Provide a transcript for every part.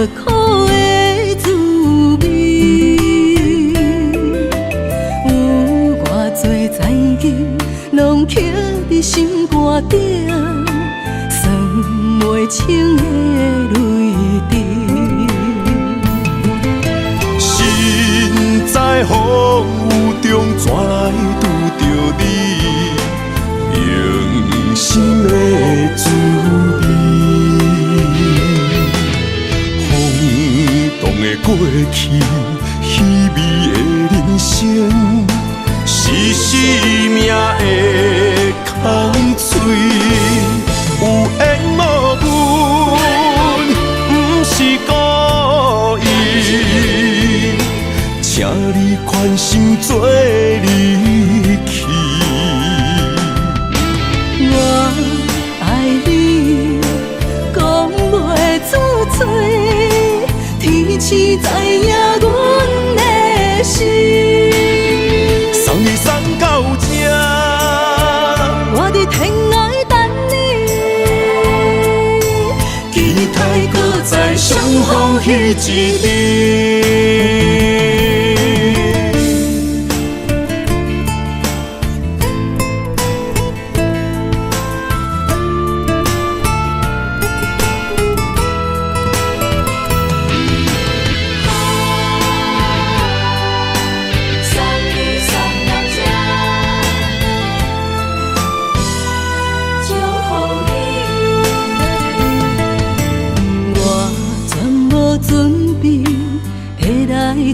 苦的滋味。有偌多残金，拢刻伫心肝顶，算袂清的泪滴。心在风雨中，怎来拄着你用心的滋味？风动的过去，稀微的人生，是生命的空嘴，有缘无分，不是故意，请你宽心做离去。我爱你，讲袂出嘴，天赐知影阮的心。送你送到这，我伫天涯等你，期待搁再相逢彼一日。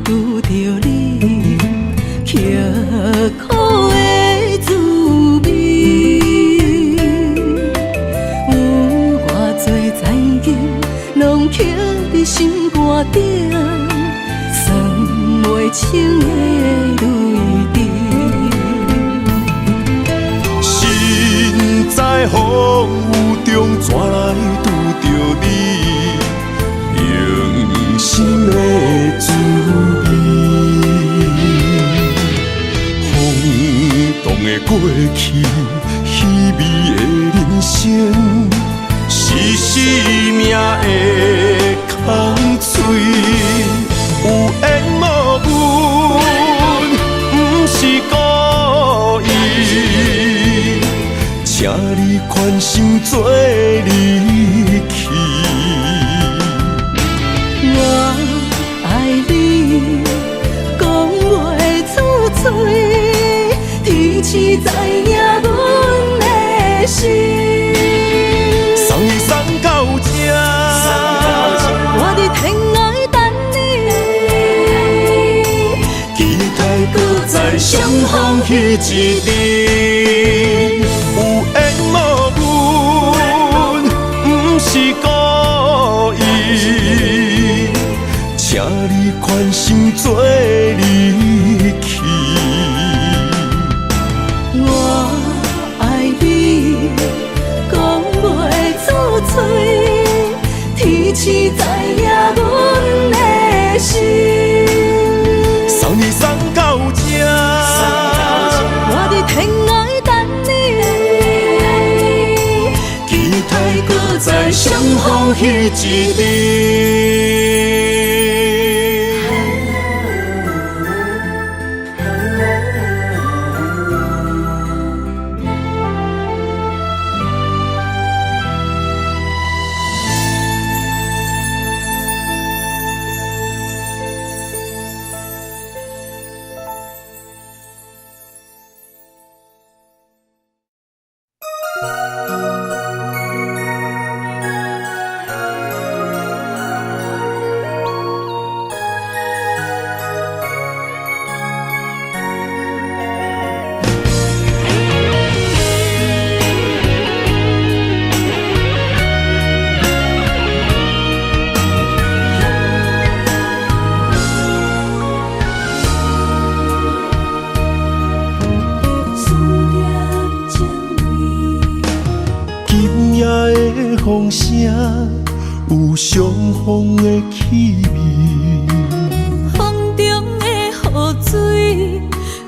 拄着你，刻苦的滋味。有偌多残金，拢刻伫心肝顶，算袂清的泪滴。心在风雨中，怎来拄着你用心的滋味？风动的过去，稀微的人生，是生命的空嘴，有缘无分，不是故意，请你宽心做离去。我爱你，讲袂出嘴，天赐知影阮的心。送你送到这，我伫天涯等你，期待搁再相逢彼一日。有缘无分，不是故意，请你宽心做离去。我爱你，讲袂出嘴，天赐知影阮的心。送你送到这，我伫天涯等你，期待搁再相逢彼一日。风声有相逢的气味，风中的雨水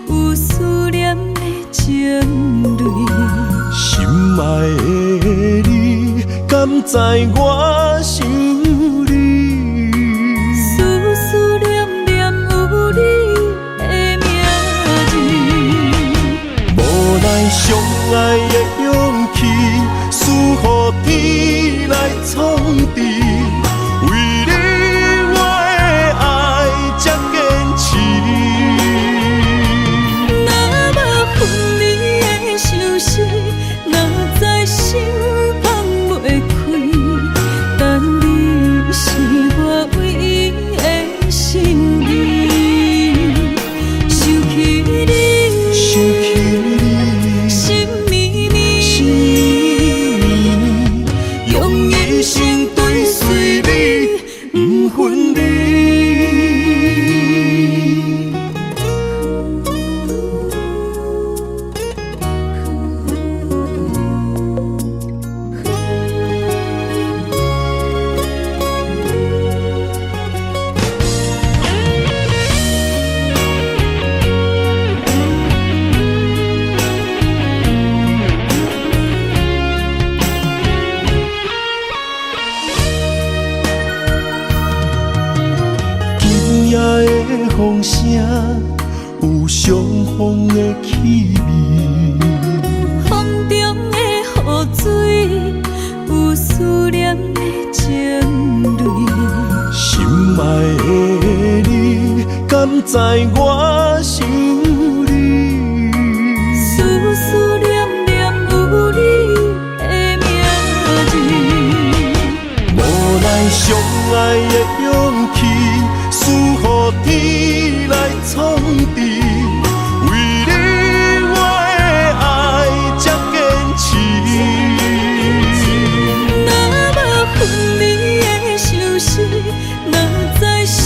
有思念的情泪。心爱的你，敢知我想你？一生追随你，不分离。风声有相逢的气味，风中的雨水有思念的情泪。心爱的你，敢知我想你？思思念念有你的名字，无奈相爱的勇气，输予天来创治。为你我的爱才坚持。若无分离的相思，若在心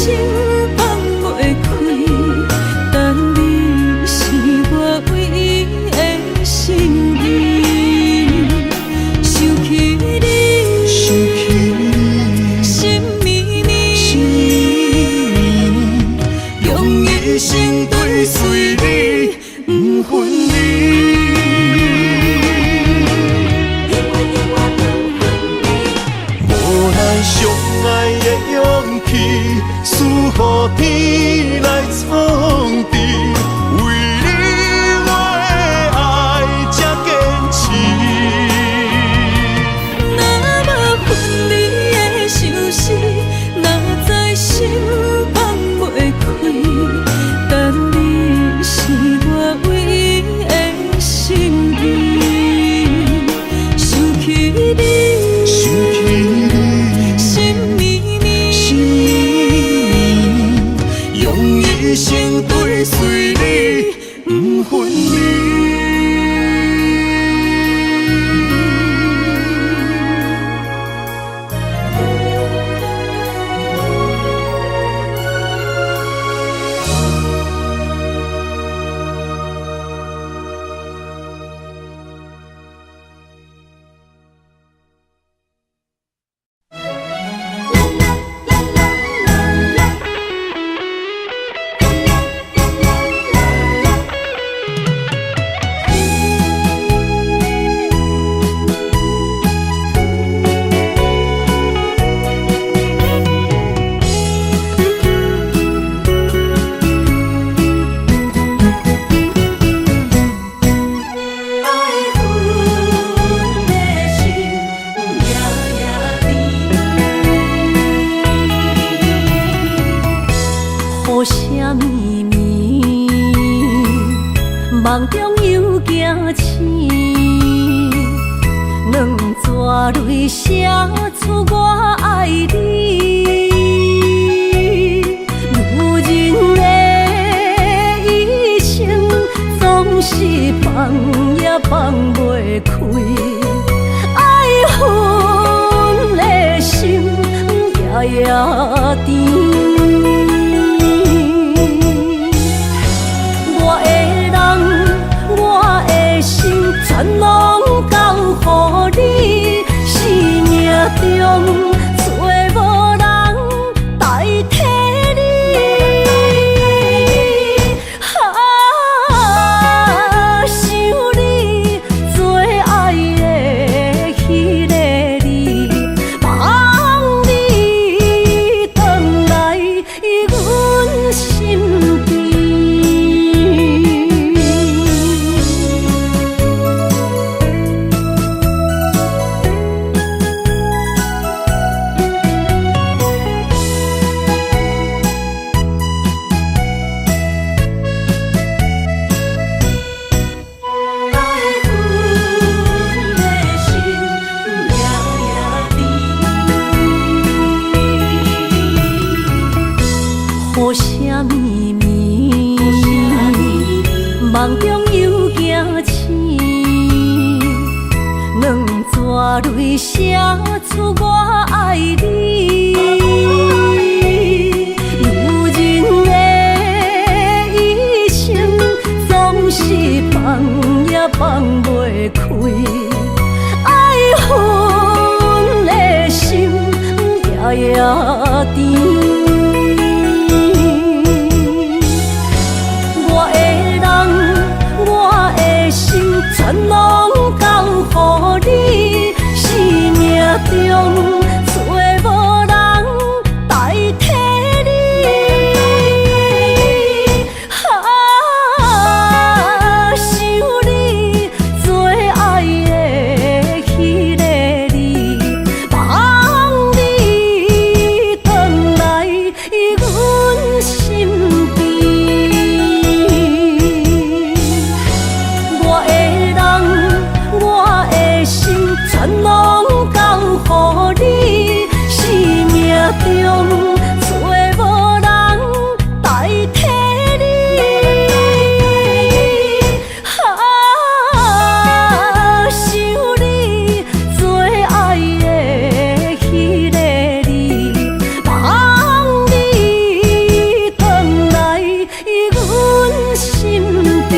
放袂开，但你是我唯一的心意。想起你，心绵绵，用一生追随你，不分离。无奈相爱的勇气，输予天来创治。为你我的爱才坚持。若无分离的相思，若在心放袂开，但你是我唯一的心意。想起你，心绵绵，用一生追随你，不分离。雨声绵绵，梦中又惊醒，两撮泪写出我爱你。女人的一生总是放也放袂开，爱恨的心夜夜甜。全拢交予你，生命中找无人代替你。想你最爱的迄个你，望你回来阮心边。雨声绵绵，梦中又惊醒，两撮泪写出我甜。我的人，我的心，全拢交予你，生命中找无人代替你。想你做爱的迄个你，望你回来阮身边。我的人，我的心，全拢交予你，生命中找无人代替你。想你做爱的迄个你，望你回来阮身边。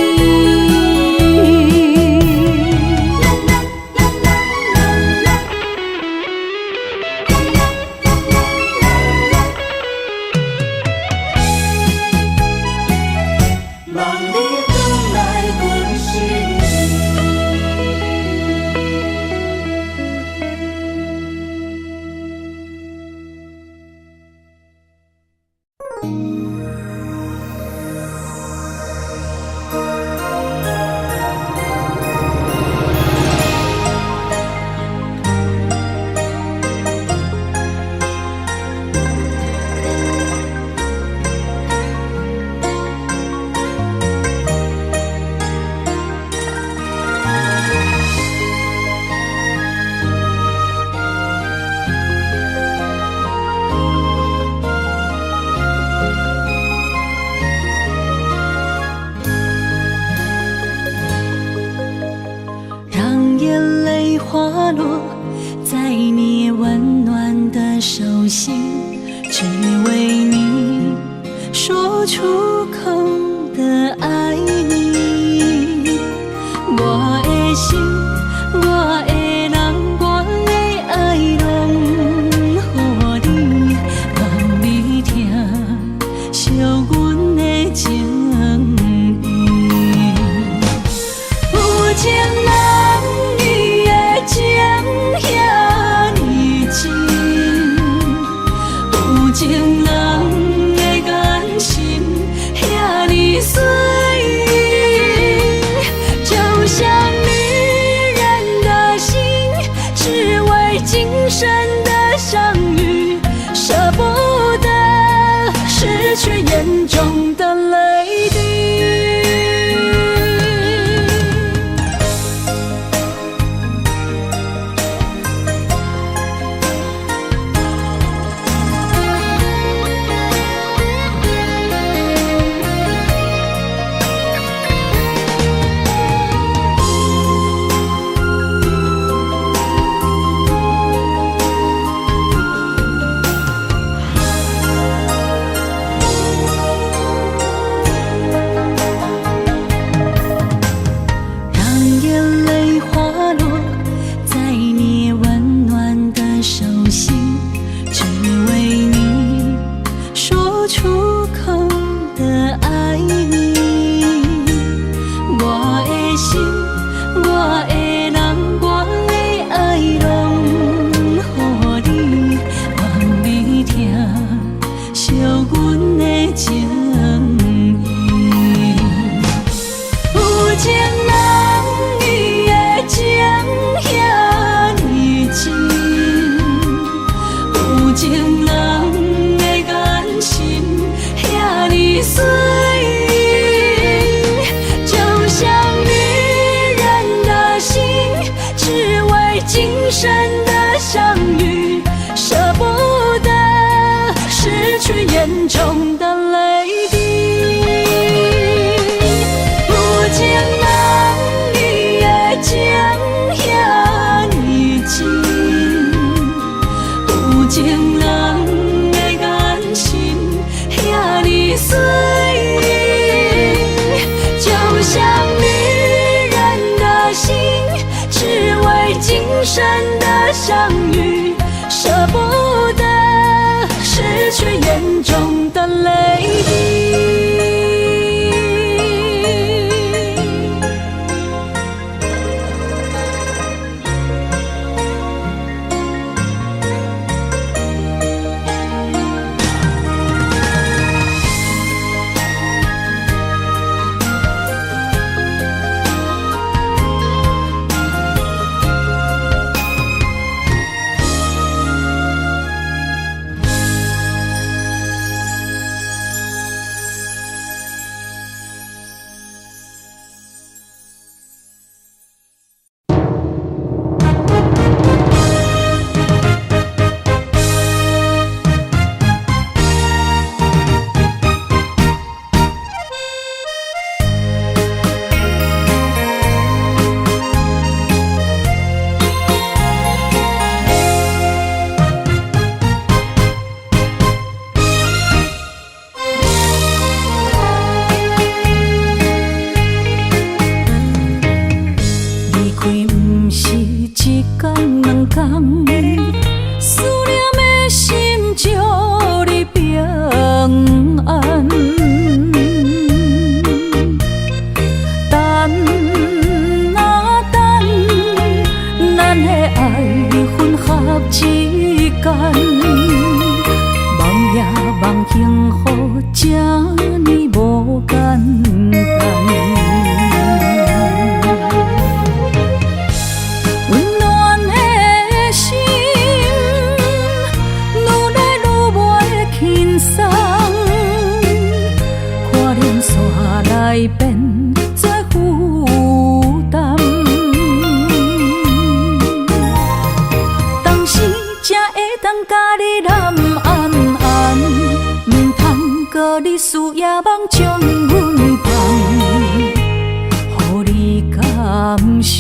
望你回来阮身让眼泪滑落在你温暖的手心，只为你说出口的爱你。我的心，我的人，我的爱拢予你，望你听，惜阮的情意。有情人伊的情遐呢真，有情人的眼神遐呢水，就像女人的心，只为今生的相遇，舍不得失去眼中的泪滴。生的相遇，舍不得失去眼中的泪滴。有情人伊的情遐呢真，有情人的眼神遐呢水，就像女人的心，只为今生的相遇，舍不得甲你揽安安，唔通搁你思夜梦将阮放，予你感受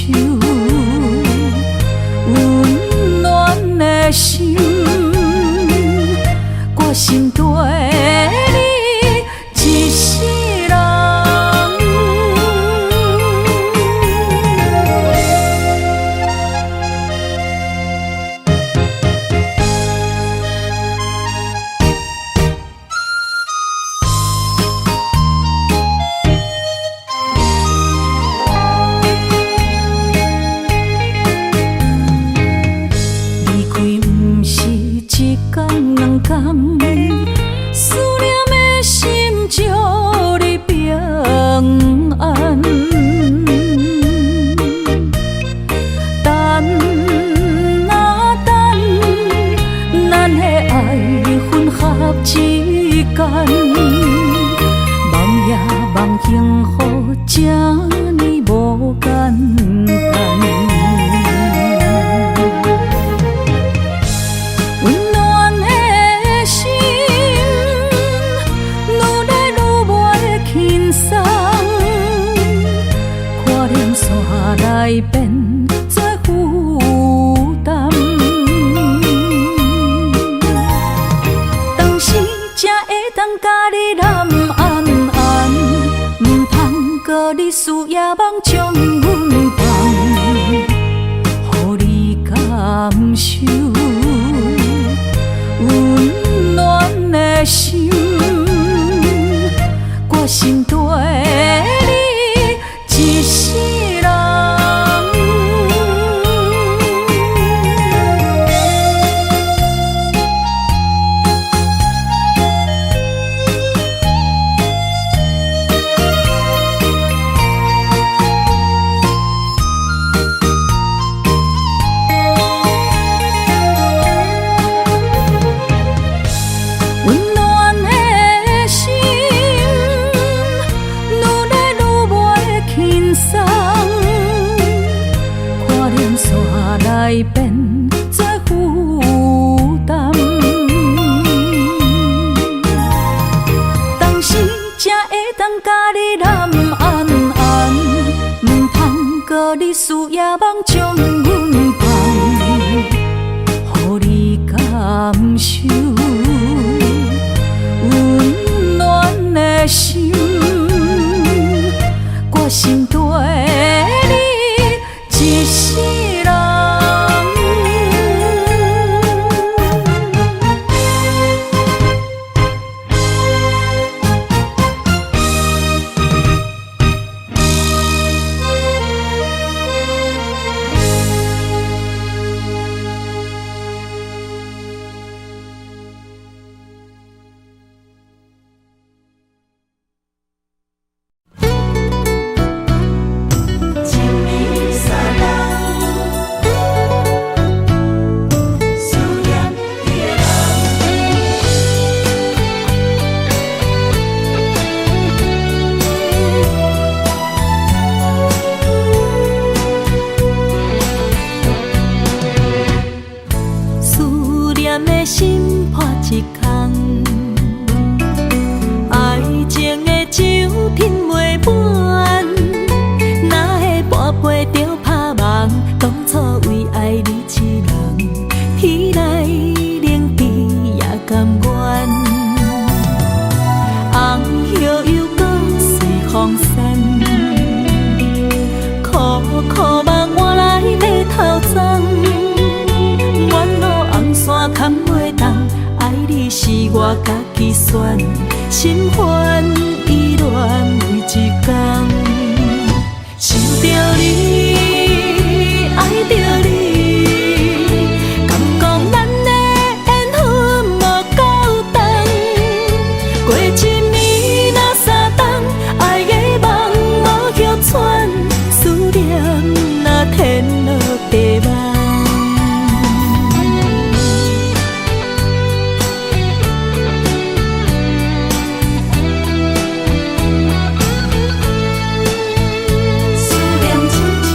温暖的心，我心对你一世人。思念的心祝你平安，等啊等，咱的爱混合之间，梦也梦幸福，这呢无简单。来变做负担，当时才会当甲你揽安安，唔通搁你思夜梦将阮放，予你感受温暖的心，我心对你一世人。来变做负担，当时才会当甲你揽安安，唔通搁你思夜梦将阮放，予你感受温暖的心，我心对你一世人。心破一空，爱情的酒品袂满，哪会跋杯着拍梦？当初为爱你一人，天来冷滴也甘愿。红叶又搁随风散，苦苦梦换来要头鬃。远路红线牵袂动，爱你是我家己选，心烦意乱为一天，想着你，爱着你，敢讲咱的缘分无够长，过一年若三冬，爱的梦无休喘，思念若天落地梦。思念深深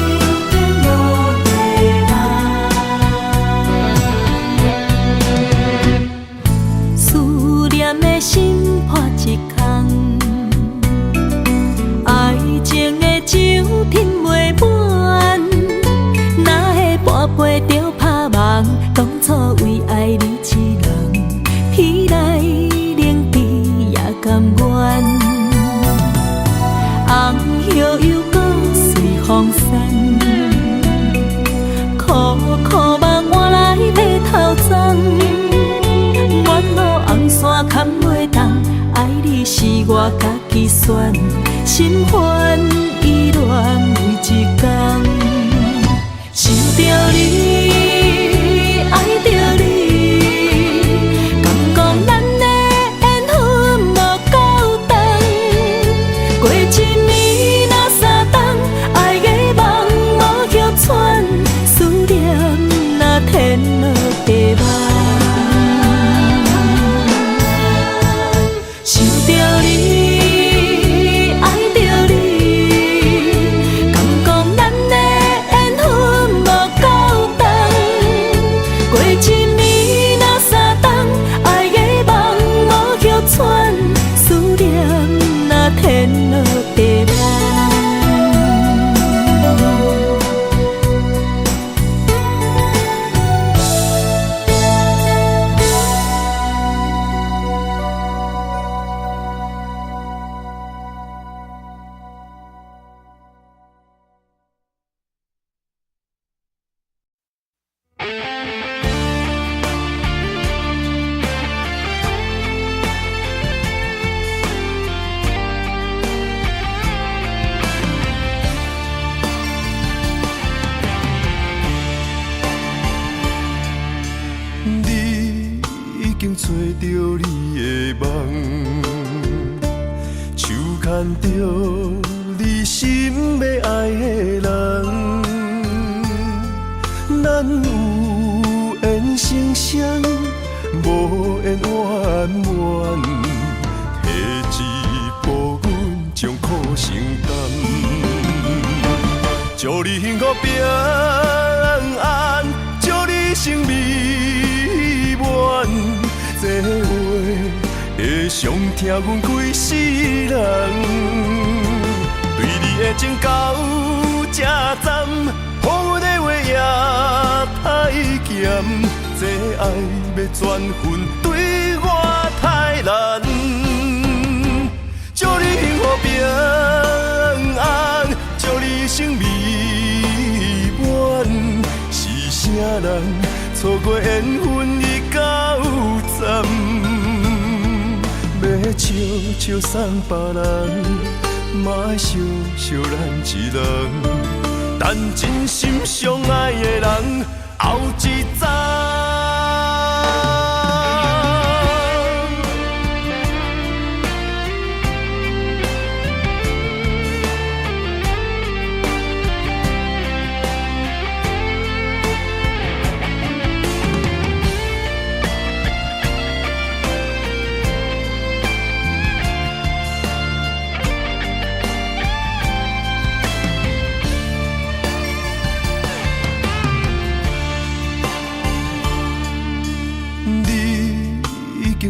嘛堪袂动，爱你是我家己选，心烦意乱每一天，想着你，爱着你，敢讲咱的缘分无够长，过一年若三冬，爱的梦无歇喘，思念若天落地网。想着你，爱着你，敢讲咱的缘分无够长，过一年若三冬，爱的梦无歇喘，思念若天落地网。你已经找到你的梦，手牵着你心要爱的人，咱有缘成双，无缘圆满，提一步阮将苦承担，祝你幸福平安，祝你生美满，这话会伤疼阮规世人。对你的情到这站，好的话也太咸，这爱要转分对我太难。祝你幸福平安，祝你生美满，是啥人错过缘分已到站？要笑笑送别人，嘛爱惜惜咱一人，等真心相爱的人后一站。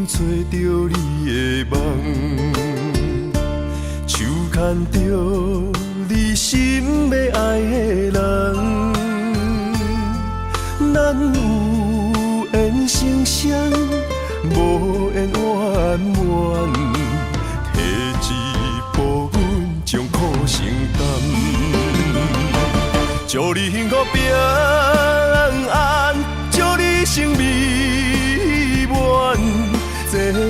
找到你的梦，手牵着你心要爱的人，咱有缘成双，无缘圆满，提一步阮将苦承担，祝你幸福平安，祝你生美满。这话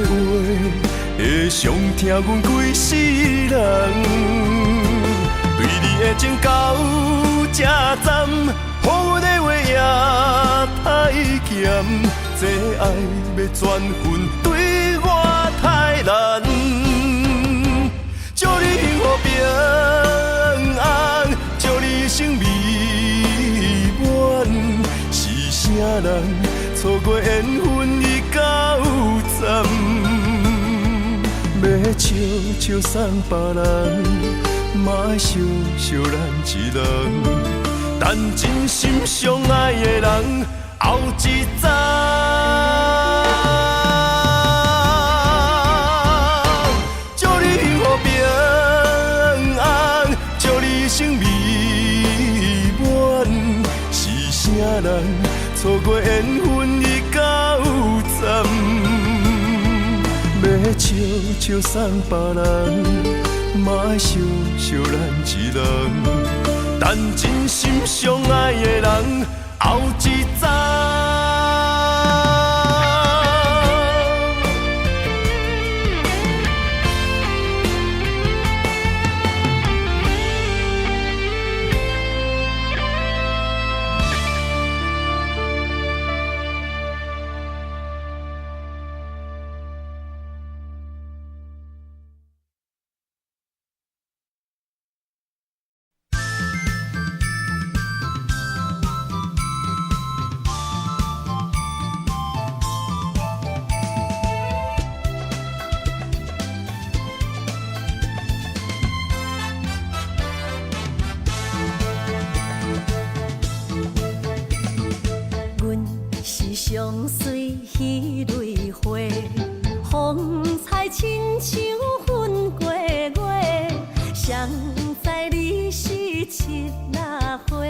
会伤疼阮规世人，对你的情到这站，好的话也太咸，这爱要转分对我太难。祝你幸福平安，祝你生美满，是啥人错过缘分已到站？要笑笑送别人，嘛爱惜惜咱一人，等真心相爱的人后一站。祝你幸福平安，祝你生美满，是啥人错过缘分已到站？要笑笑送别人，嘛爱惜惜咱一人，等真心相爱的人后一站。亲像分过月，谁知你是七若花，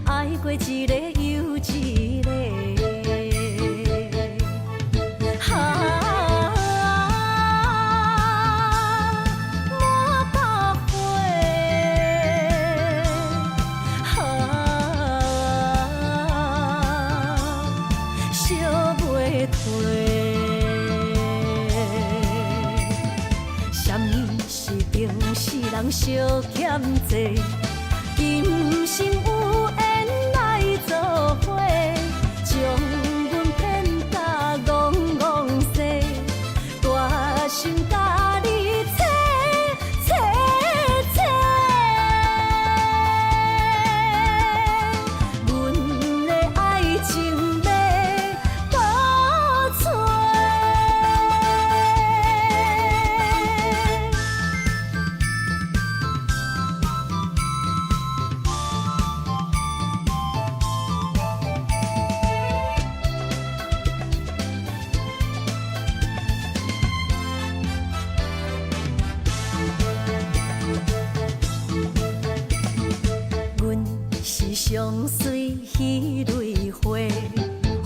爱过一个又一个。人相欠债，今生有缘来作伙，将阮骗甲戆戆西，大心甲你切切切，阮的爱情要倒找。相随彼蕊花，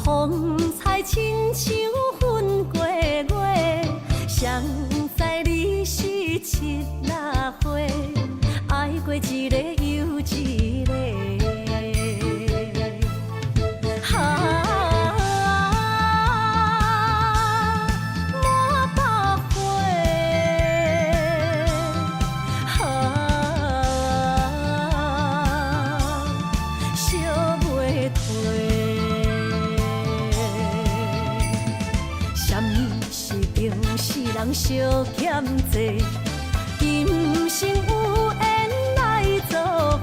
风采亲像分过月，谁知你是七若花，爱过一个又一个。人相欠债，今生有缘来作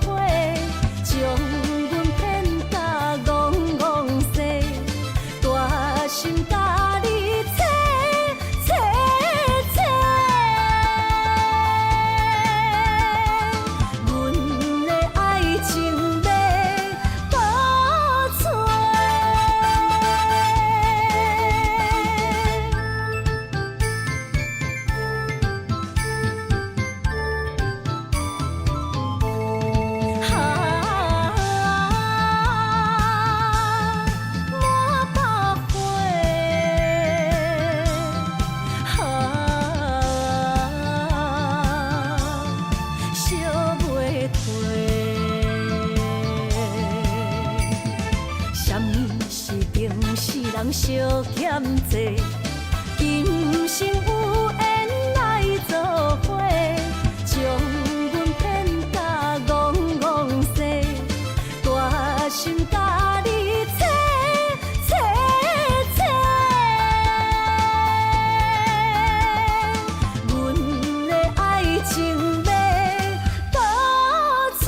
伙，将阮骗甲戆戆西，大心甲你切切切，阮的爱情要倒找。人相欠债，今生有缘来作伙，将阮骗甲戆戆西，大心甲你切切切，阮的爱情要倒找。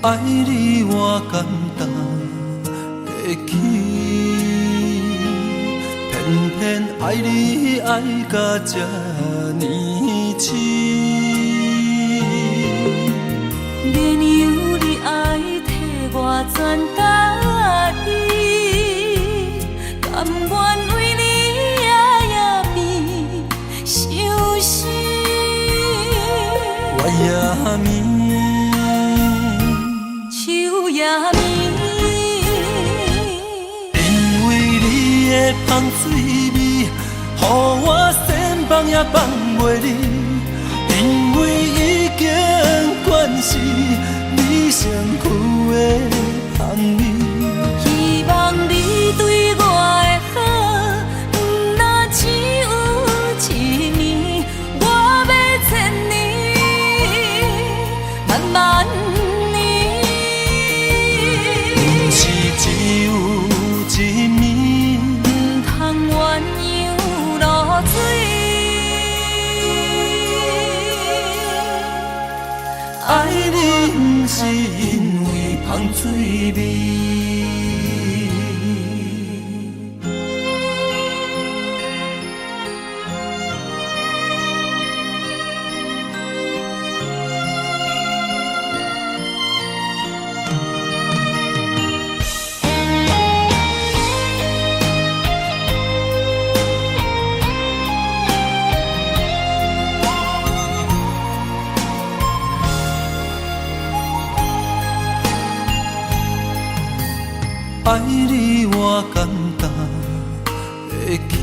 爱你我简单会起，偏偏爱你爱甲这呢深。免由你爱替我全家己，甘愿为你夜夜变伤心。我也眠。夜眠，因为你的香水味，予我千放也也放袂你，因为已经惯是你身躯的香味。希望你对我的好，若只有一年，我要千年，万万年。不是只有一暝，唔通鸳鸯落水。爱你不是因为香水味。爱你我简单会起，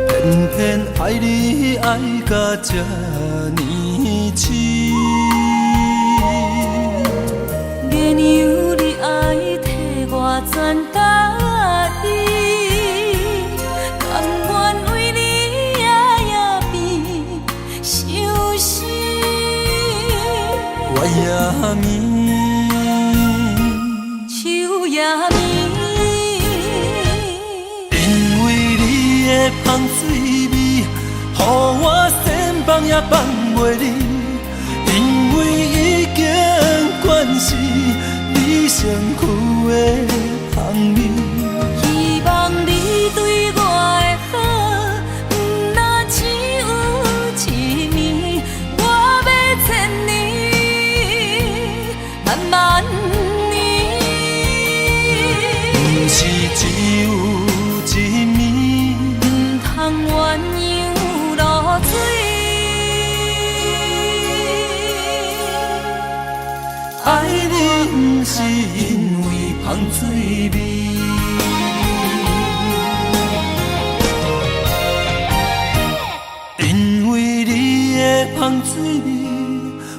偏偏爱你爱到这呢痴。原由你爱替我全家己，甘愿为你夜变伤心。我也眠。因为你的香水味，予我心放也放袂离。因为已经惯是你身躯的香味。希望你对我的好，若只有一暝，我要千年，万万年。不是只有一暝，唔通鸳鸯落水。爱你不是因为香水味。因为你的香水味，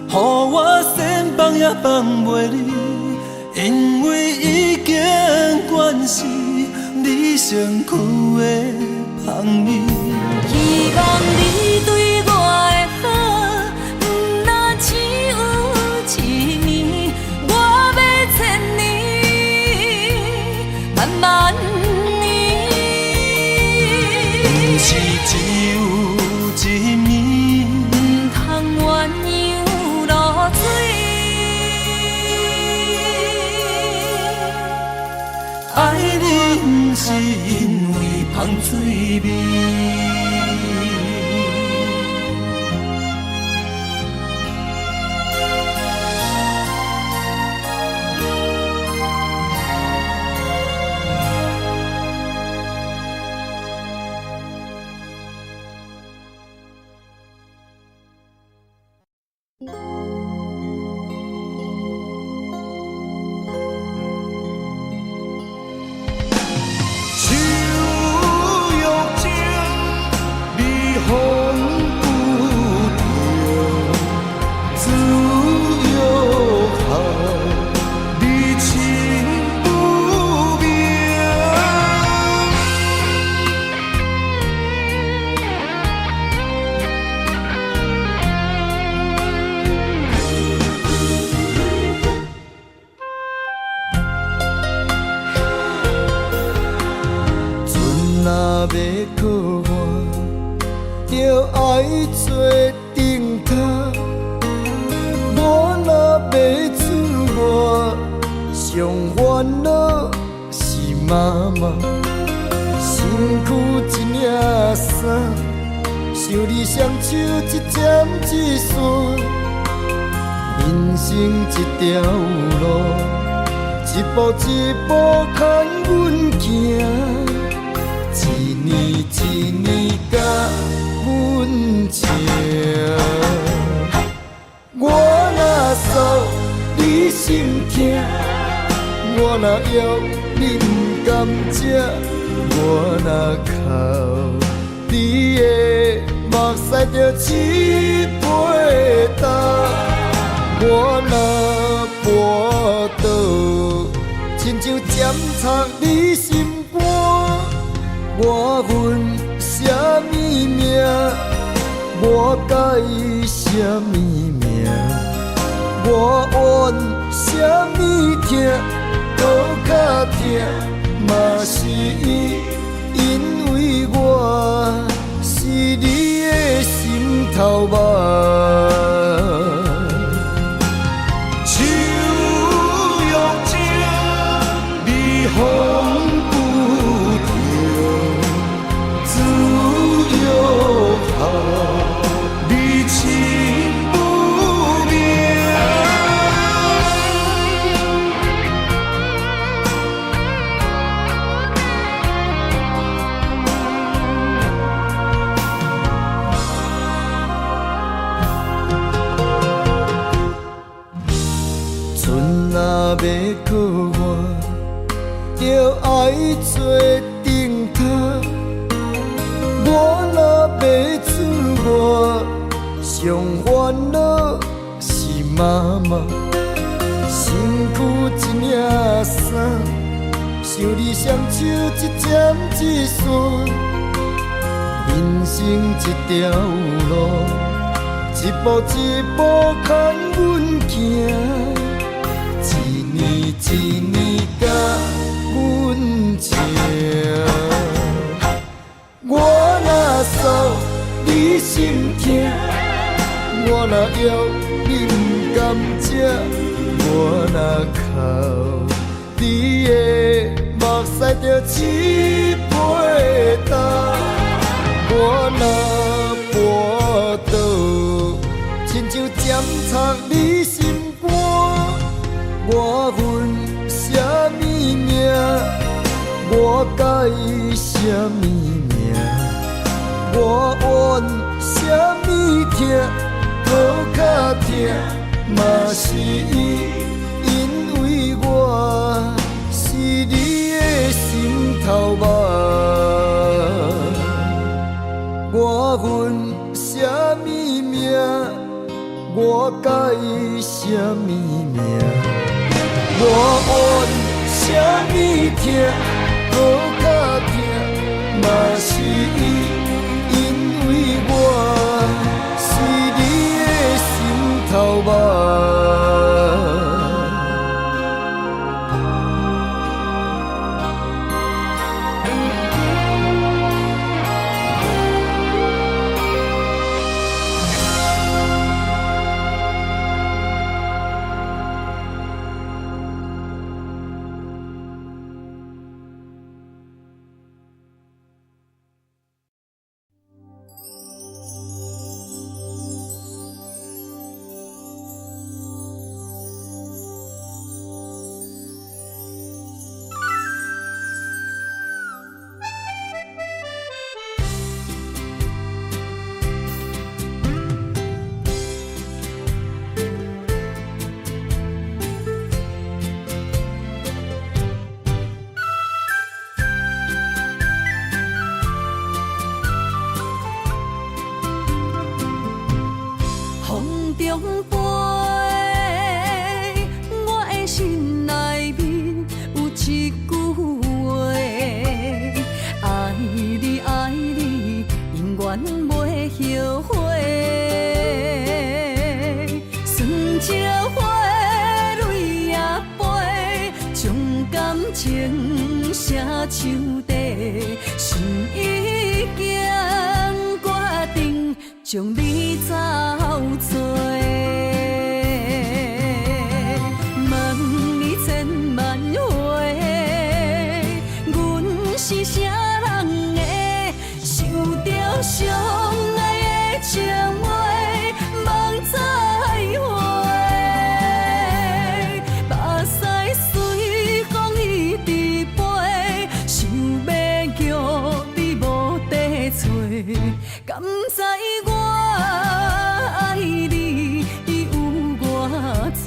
予我心放也放袂离。因为已经惯是你身躯的香味。希望你对我的好，若只有一暝，我要千年，万万年。不是只有一暝，唔通鸳鸯落水。爱你不是因为香水味。你着七八担，我若跋倒，亲像尖插你心肝。我份什么命，我甲伊什么命，我怨什么痛，搁较痛，嘛是伊，因为我是你的心头肉。手用情，你风不停，自由好，你情不明。船若要靠岸，就爱做顶头。我若要出外，上烦恼是妈妈。身躯一领衫，想你双手一针一线。人生一条路，一步一步牵阮行。一年一年甲阮情，我若诉你心痛，我若要你不甘食，我若哭你的目屎着七八担，我若跋倒，亲像尖插你心肝。我份什么命，我甲伊什么命，我怨什么痛，搁较痛，嘛是伊，因为我是你的心头肉。我份什么命，我甲伊什么命。我怨什么痛，搁较痛，嘛是伊，因为我是你的心头肉。手底，心已经决定将你走找。问你千万回，阮是啥人的，受着伤爱的情话，梦再会。目屎随风一直飞，想要叫你无地找，敢知我爱你有偌多？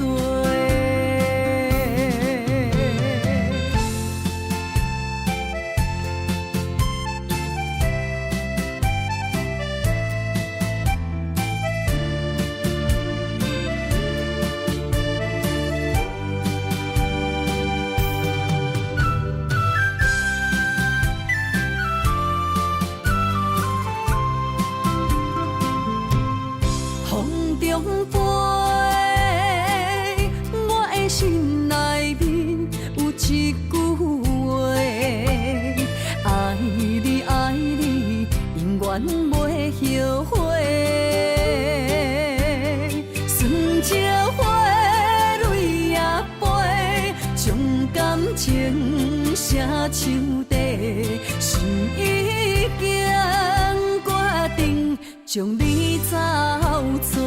愿袂后悔。酸椒花泪也飞，将感情写手底，心已经决定将你走找。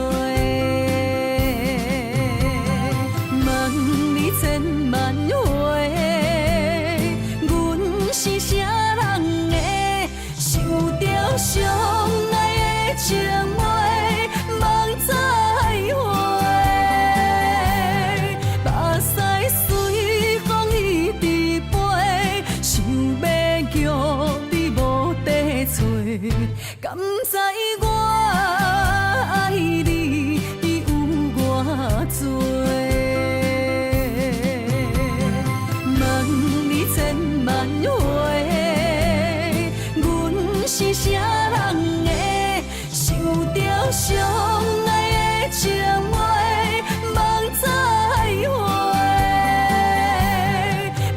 问你千万回，阮是啥人的，受着伤爱的情话，望再会。目屎随风一直飞，想要叫你无地找，敢知我爱你有偌多？问你千万回，阮是啥人的，受着伤爱的情话，望再会。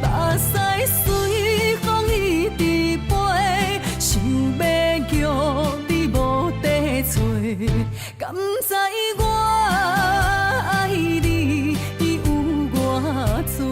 目屎随风一直飞，想要叫你无地找，敢知我爱你有偌多？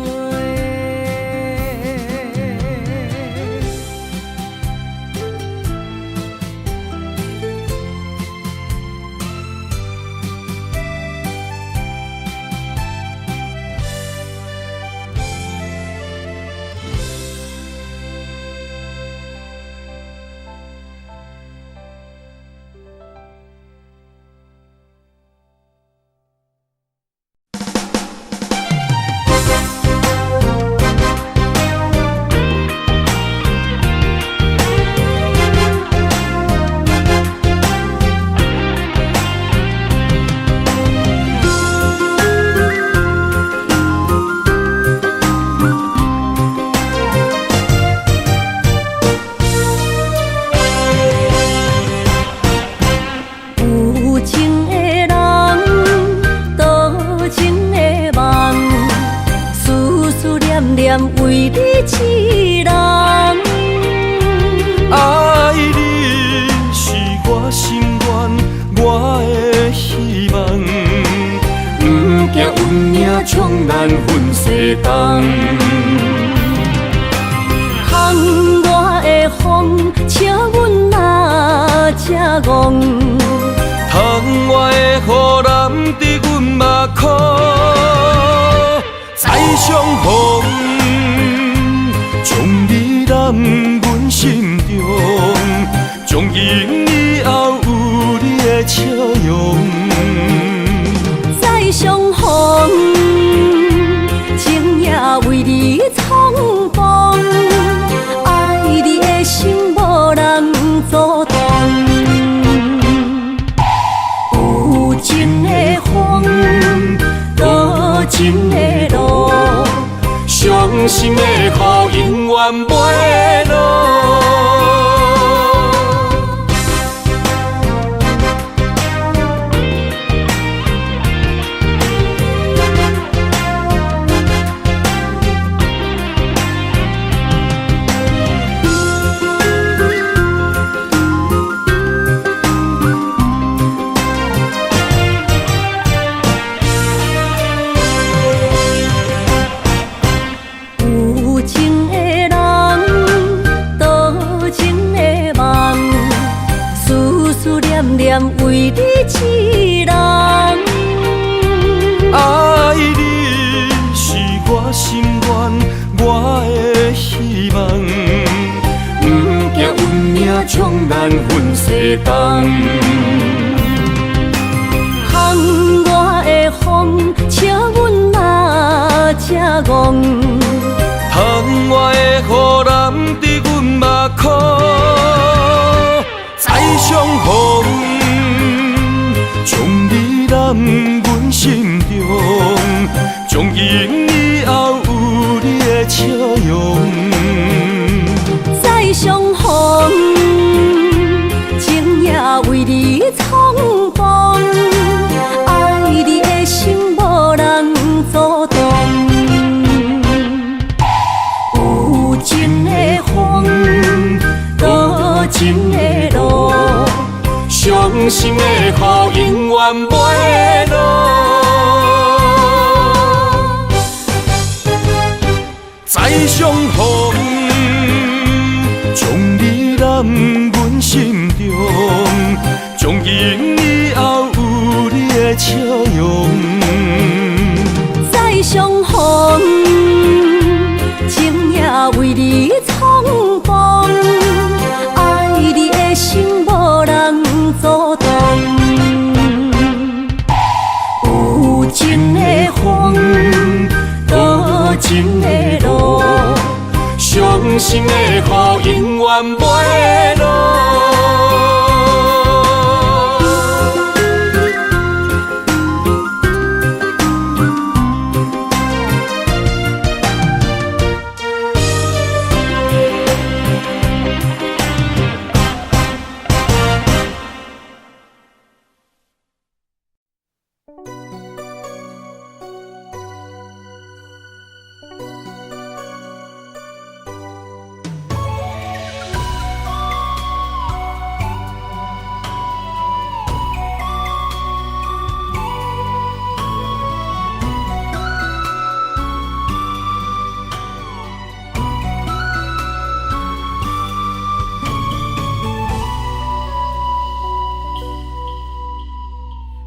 为你痴人，爱你是我心愿，我的希望。不惊运命冲咱分世东。窗外的风，请阮哪只戆？窗外的雨淋伫阮目眶，再相逢。将你揽阮心中，从今以后有你的笑容。再相逢，情也为你冲动，爱你的心无人阻挡。有情的风，多情的路。伤心的雨永远袂落。为你痴人，爱你是我心愿，我的希望。不惊运命冲咱分世东。窗外的风，请阮哪只戆？窗外的雨淋伫阮目眶，再相逢。将你揽阮心中，从今以后有你的笑容。再相逢，情也为你冲动，爱你的心无人阻挡。有情的风，多情的路。心的雨永远袂落。再相逢，将你揽阮心中，从今以后有你的笑容。再相逢，情也为你苍茫，爱你的心无人阻挡。有情的风，多情的路，伤心的雨永远袂落。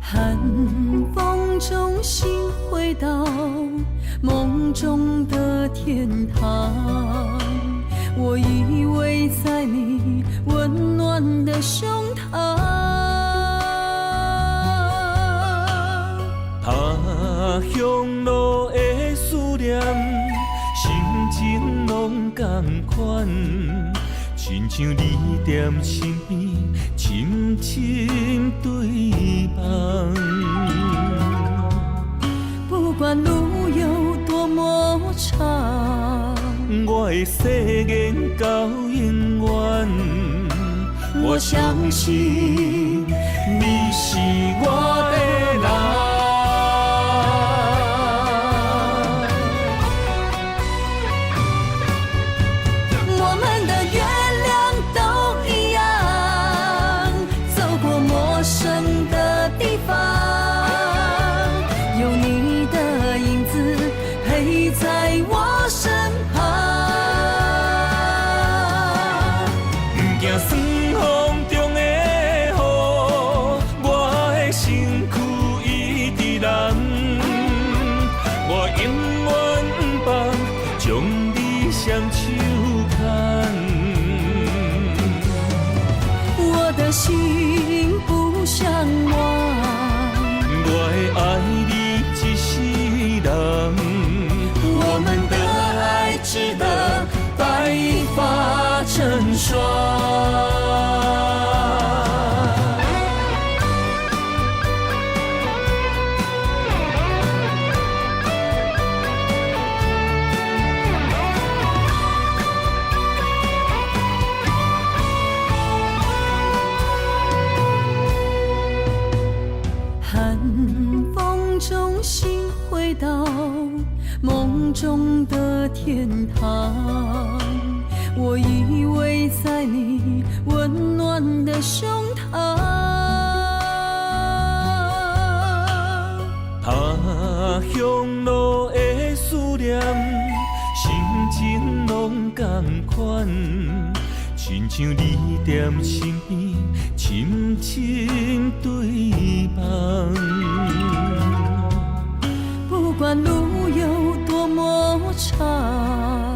寒风中心回到梦中的天堂，我依偎在你温暖的胸膛。他乡路的思念，心情拢同款，亲像你踮身边，深深对望。不管路有多么长，我的誓言到永远。我相信你是我的人。心不相忘，我会爱你一世人。我们的爱值得白发成霜。中心回到梦中的天堂，我依偎在你温暖的胸膛。他乡路的思念，心情拢同款，亲像你踮身边，深深对望。不管路有多么长，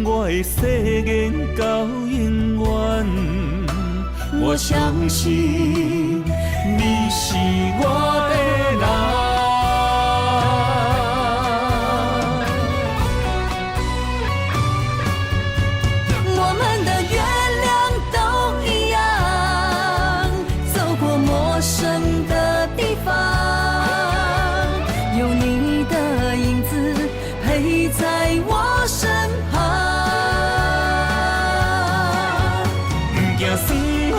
我的誓言到永远。我相信你是我的人。我们的月亮都一样，走过陌生的地方。在我身旁，不惊酸风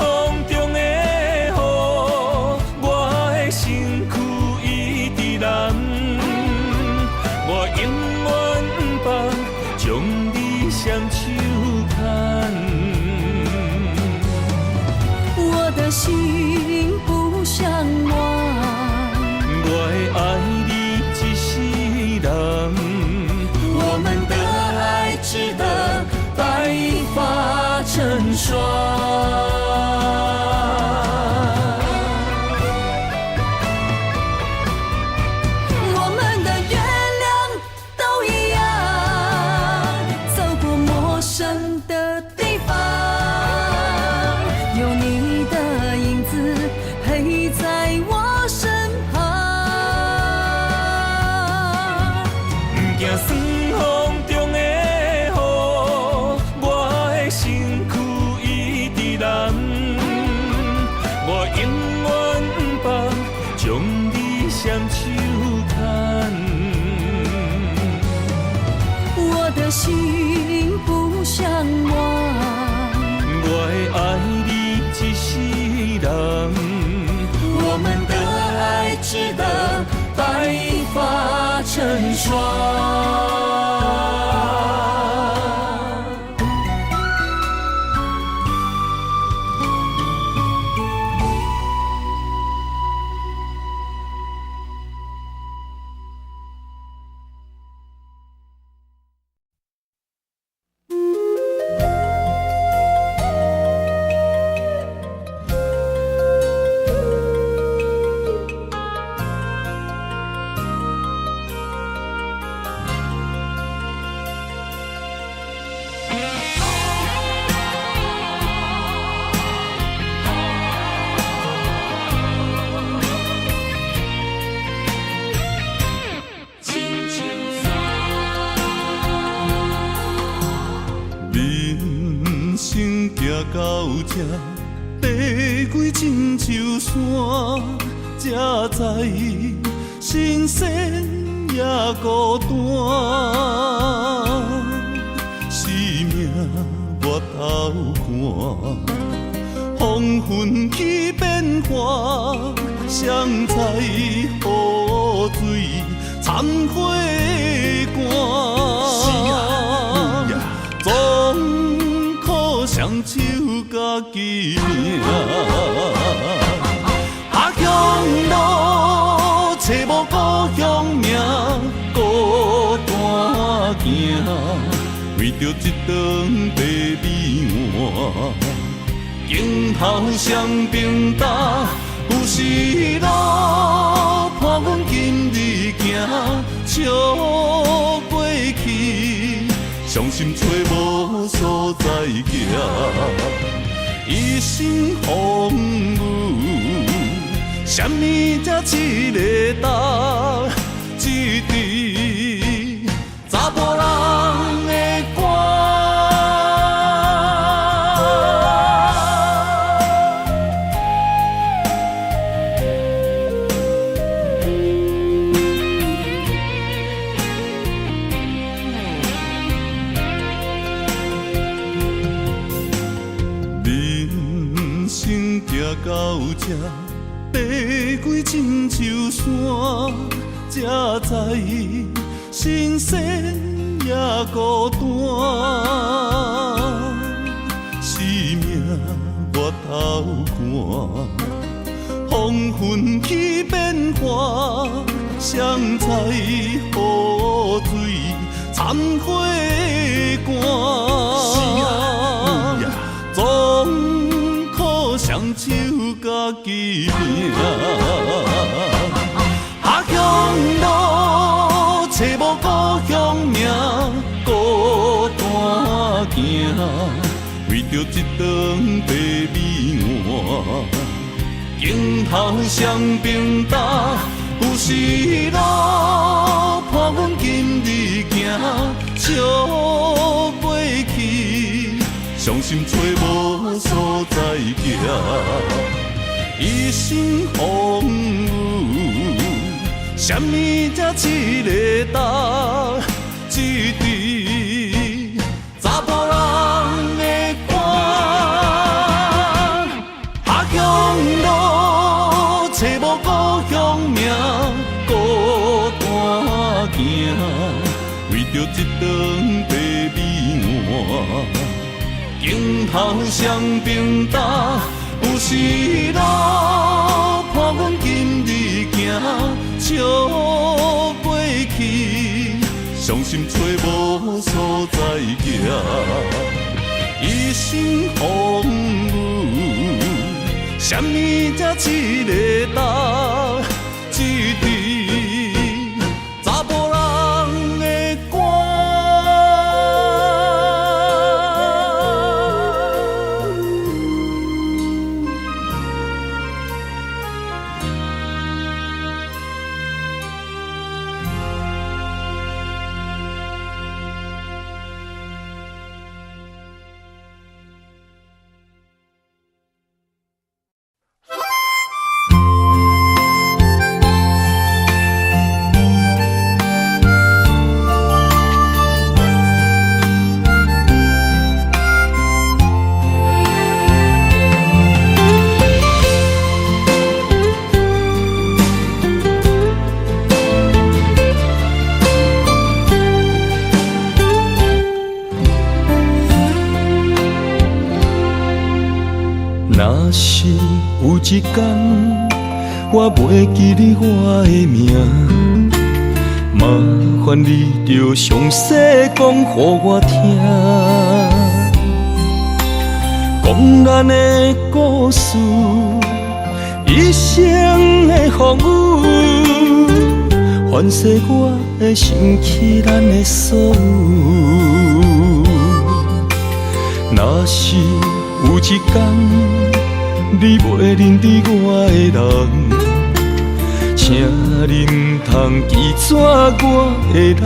中的雨，我的身躯一直蓝。我永远不放，将你双手牵。我的心不心不相忘。我会爱你一世人，我们的爱值得白发成霜。到这爬过亲像山，才知新鲜也孤单。生命我头看，风云起变化，谁知雨水残花干。总靠双手家己命。下乡路找无故乡名，孤单行，为着一顿白米碗。镜头双平搭，有时路伴阮今日行，笑过去，伤心找无所在行。一生风雨，什么才一个答？一滴查甫人的歌。人生行到这，爬过亲像山，才知新鲜也孤单。生命我头看，风云起变化，谁知雨水残花干。总靠双手家己命。下乡路找无故乡名，孤单行，为着一顿白米碗。镜头双平搭，有时路伴阮今日行，笑过去，伤心找无所在行。一生风雨，什么才一个答？一滴查甫人的歌。下乡路找无故乡名，孤单行，为着一顿白米碗。镜头双平搭，有时路伴阮今日行，笑过去，伤心找无所在行。一生风雨，什么才一个答？一滴查甫人的歌。若是有一天我袂记你我的名，麻烦你着详细讲予我听，讲咱的故事，一生的风雨，反噬我的心起咱的所有。若是有一天你袂认得我的人，请你唔通记住我的人，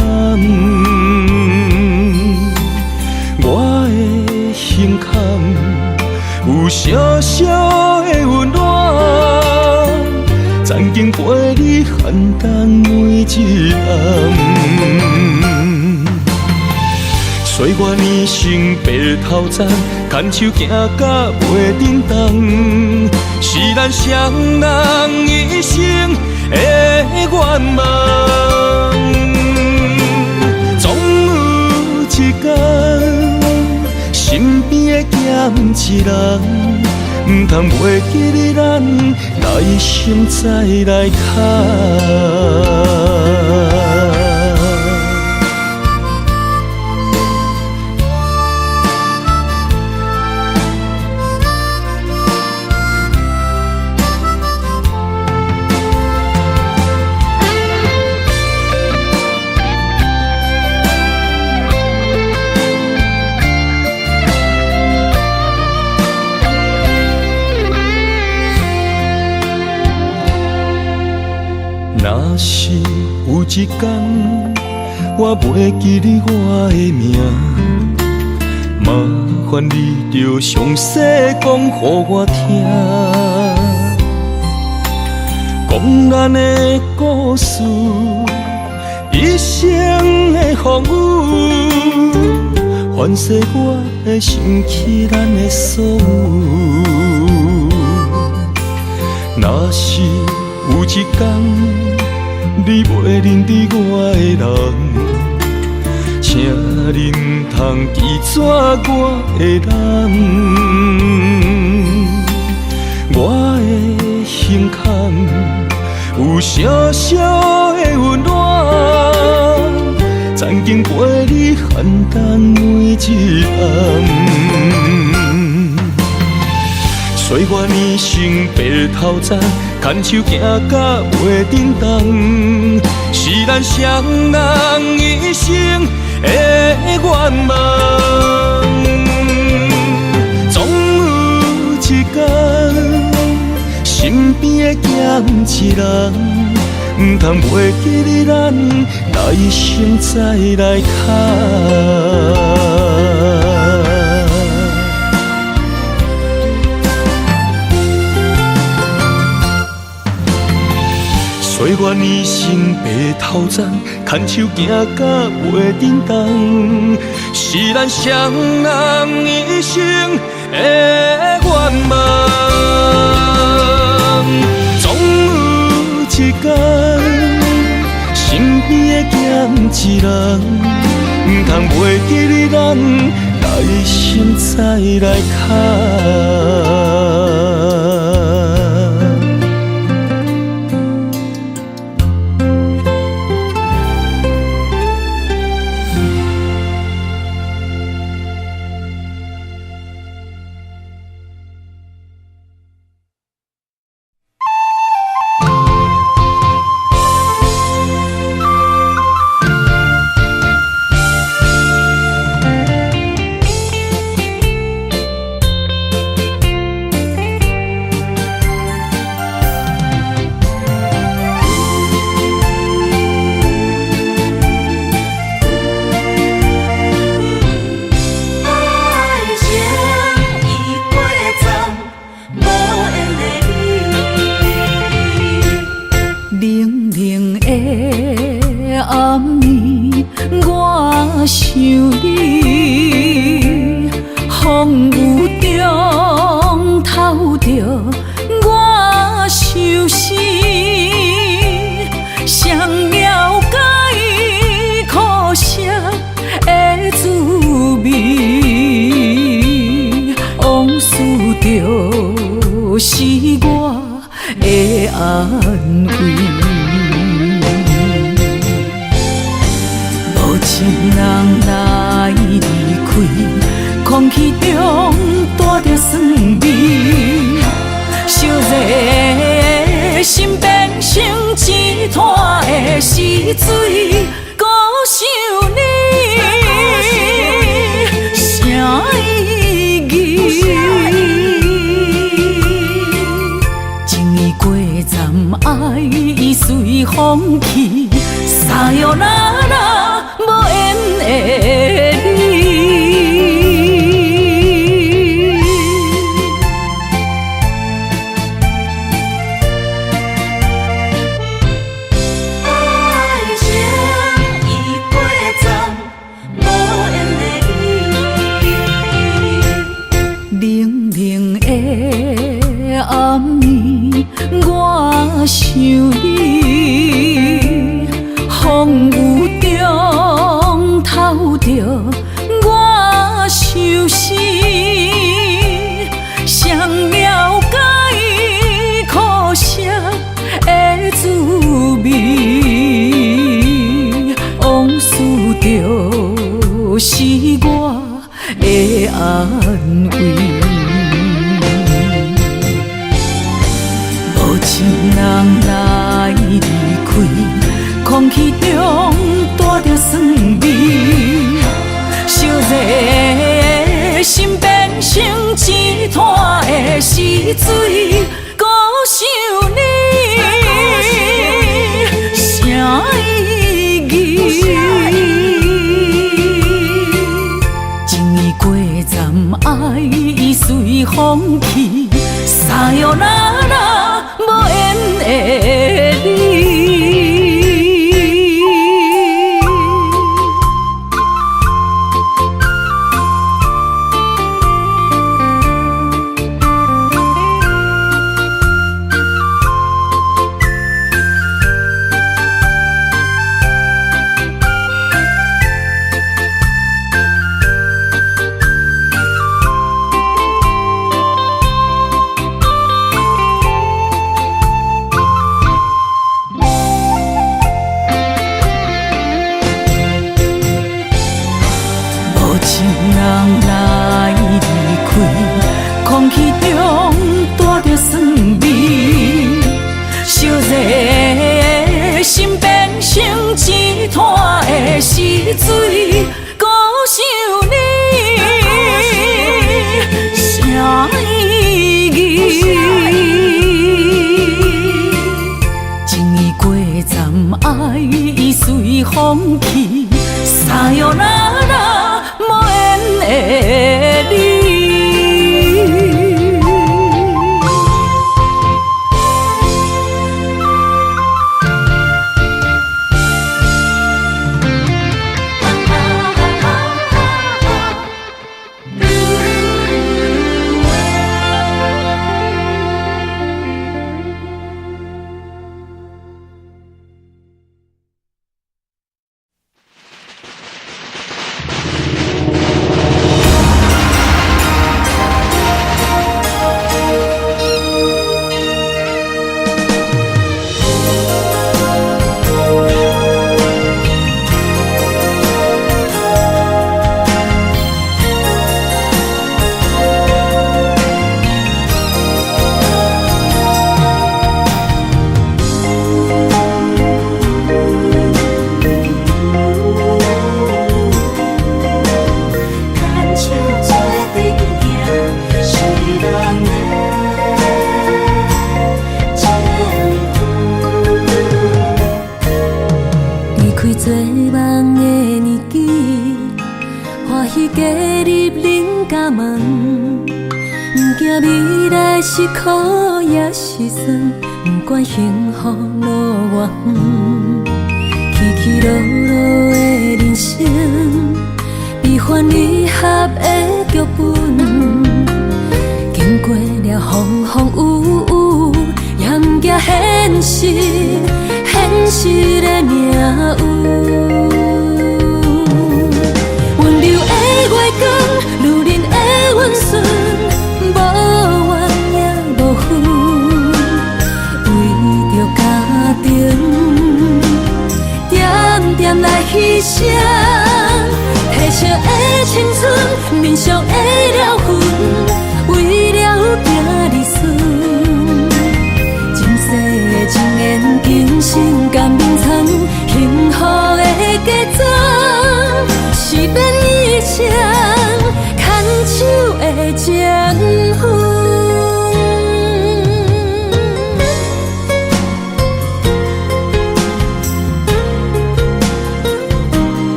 我的心坎有小小的温暖，曾经陪你寒冬每一暗。岁月年成白头鬃，牵手行到袂振动，是咱双人一生的愿望。总有一天，身边的欠一人，唔通袂记你咱来生再来牵。若是有一天我袂记你我的名，麻烦你着详细讲予我听，讲咱的故事，一生的风雨，反噬我的心起咱的所有。若是有一天你袂认得我的人，请你唔通记住我的人，我的心坎有小小的温暖，曾经陪你寒冬每一暗。岁月年成白头鬃，牵手行到袂振动，是咱双人一生的愿望。总有一天，身边的欠一人，唔通袂记你咱来生再来牵。岁月年成白头鬃，牵手行到袂振动，是咱双人一生的愿望。总有一天，身边的欠一人，唔通袂记你咱来生再来牵。想你，风雨中透着我伤心，谁了解苦涩的滋味？往事着就是我的安慰。无情人来离开，空气中带着酸味，烧热的心变成一滩的死水，孤想你。啥意义？情意过站，爱已随风去，撒哟那拉无缘的你。爱情已过站，无缘的你。冷冷的暗暝，我想你，风雨中透着我相思，谁了解苦涩的滋味？往事就是我的安慰。无情人来离开，空气中带着酸味，烧热的心变成一滩的死水，孤想你。啥意义？情意过站，爱已随风去，撒哟那拉无缘的你。人来离开，空气中带着酸味，烧热的心变成一滩的死水，孤想你。啥意义？情意过站，爱已随风去，撒哟那拉无缘的你。做梦的年纪，欢喜加入恁家门，不惊未来是苦也是酸，不管幸福路偌远，起起落落的人生，悲欢离合的剧本，经过了风风雨雨，也不惊现实。现实的命运，温柔的月光，女人的温顺，无怨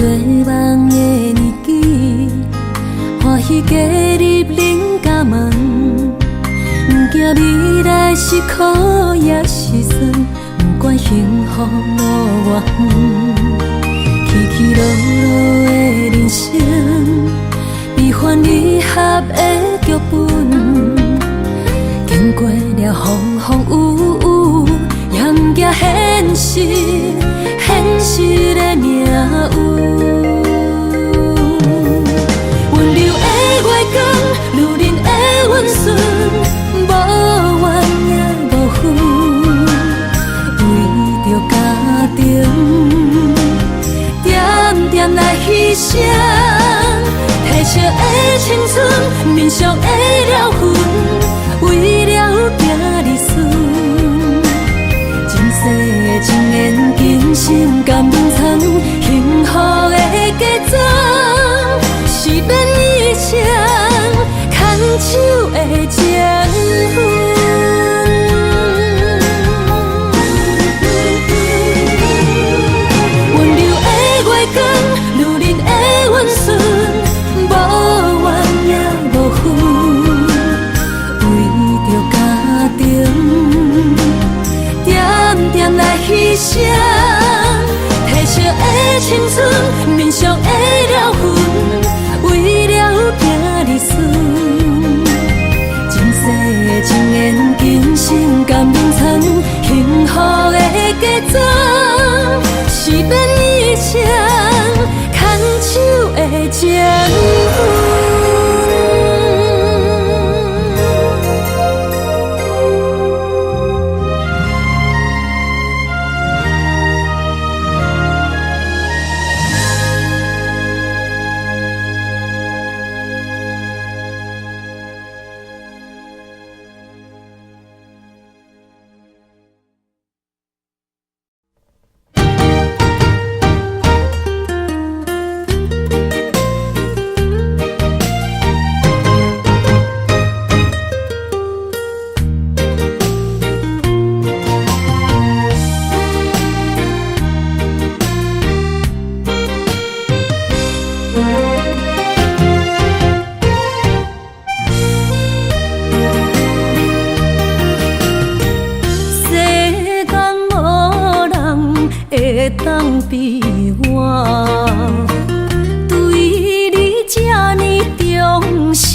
做梦的年纪，欢喜加入人家门，不惊未来是苦也是酸，不管幸福路偌远，起起落落的人生，悲欢离合的剧本，经过了风风雨雨，也不惊现实，现实的命运。温柔的月光，女人的温顺，无怨也无恨，为着家庭，点点来牺牲。褪色的青春，面上的了痕，为了行日顺。前世情缘，今生甘参，幸福的加赠，是免以前牵手的情分。温柔的月光，女人的温顺，无怨也无恨，为着家庭，点点来牺牲。褪色的青春，面上的了痕，为了行日顺。前世情缘，今生甘参，幸福的加赠，是免以前牵手的情分。当比我对你这呢重视，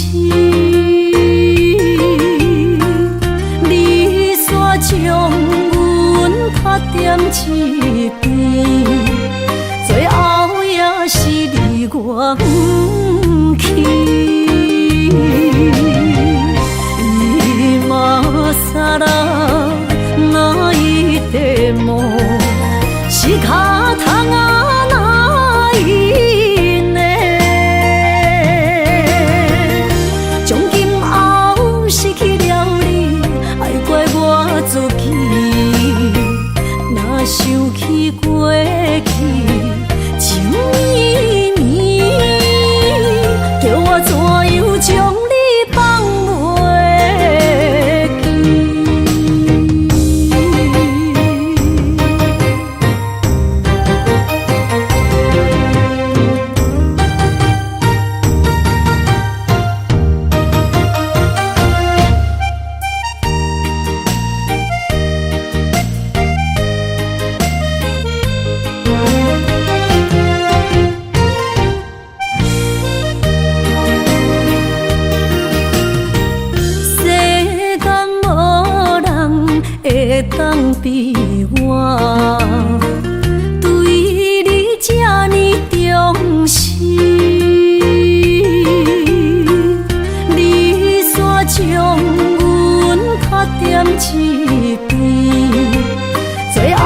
你煞将阮拍点一边，最后也是你我不去。今さら泣いても仕方がないね。从今后失去了你，爱怪我自己。若想起过去情绵绵，叫我怎样将你放袂记？当比我对你这呢重视，你煞将阮拍点一边，最后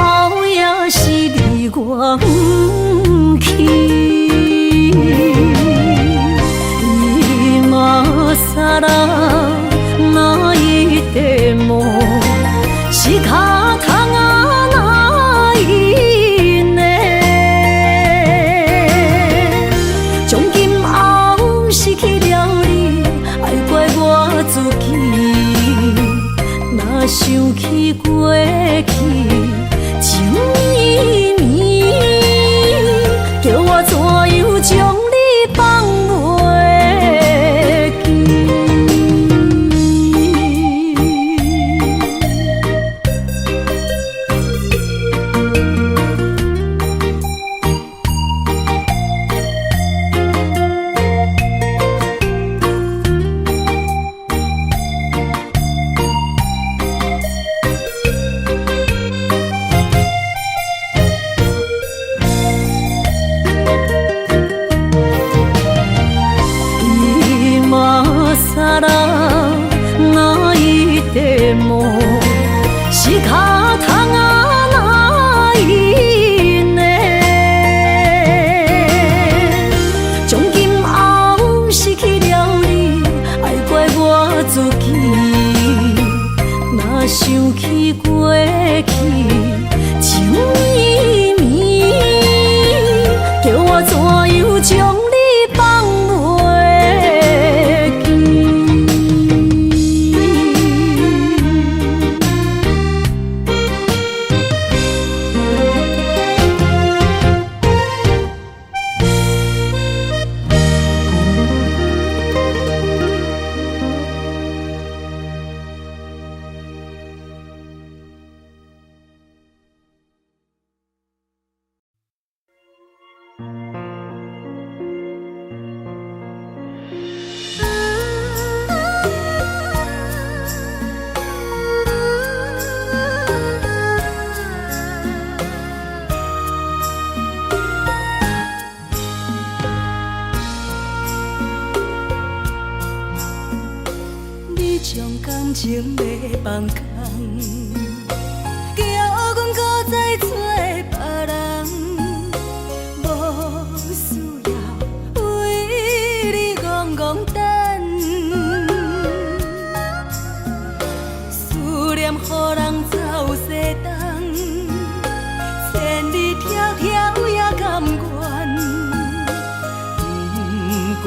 也是你我不去。今さら泣いても仕方がないね。从今后失去了你，爱怪我自己。若想起过去情绵绵，叫我怎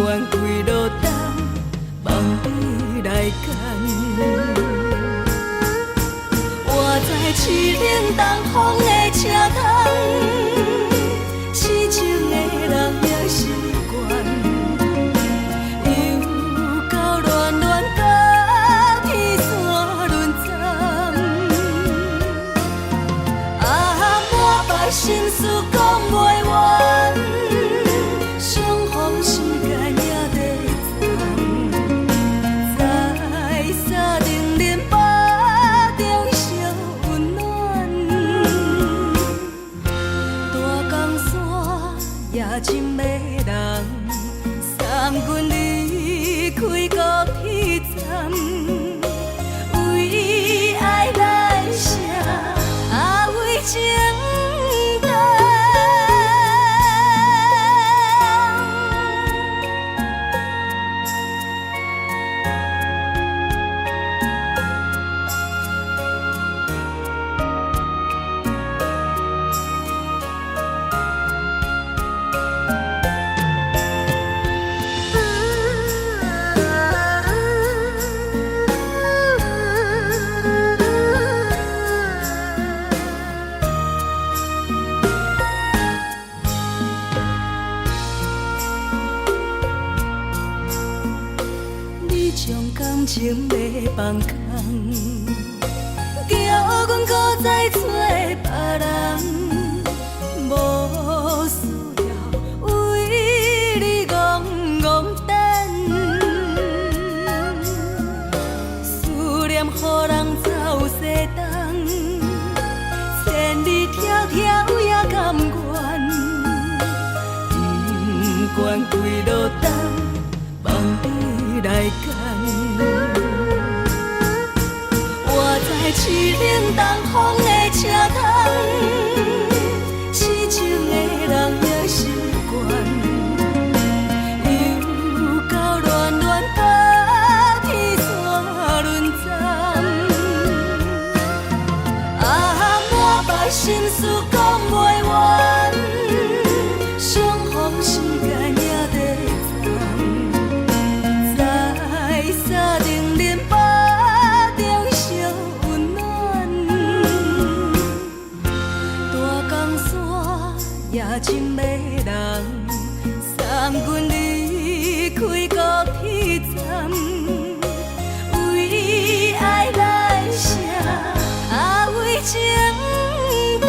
管几落冬，望你来牵。我在市冷东风的车窗，痴情的人也习惯，又到恋恋甲天山轮站。啊，满腹心事讲袂完，相逢时间也在藏，在沙定林巴中烧温暖。大江山也真迷人，三军离开高铁站，为爱来写，啊为情。情要放空，叫阮搁再找别人，无需要为你戆戆等。思念予人走西东，千里迢迢也甘愿，不管几落冬，望你来牵。在市冷东风的车窗，痴情的人也习惯，又到恋恋甲天山轮站。啊，满腹心事讲袂完，相逢时间也在藏，在沙定林巴。也真迷人，三军离开高铁站，为爱来写，啊为情等。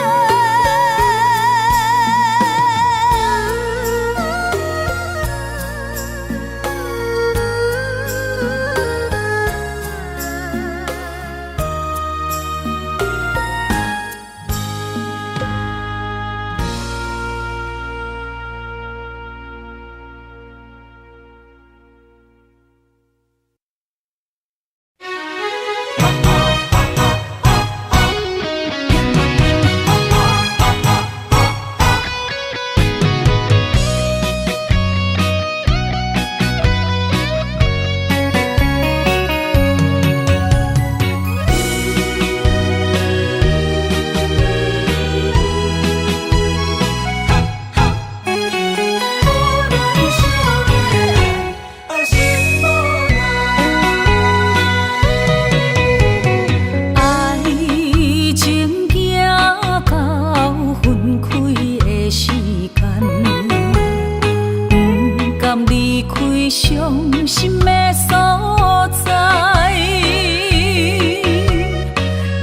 伤心的所在，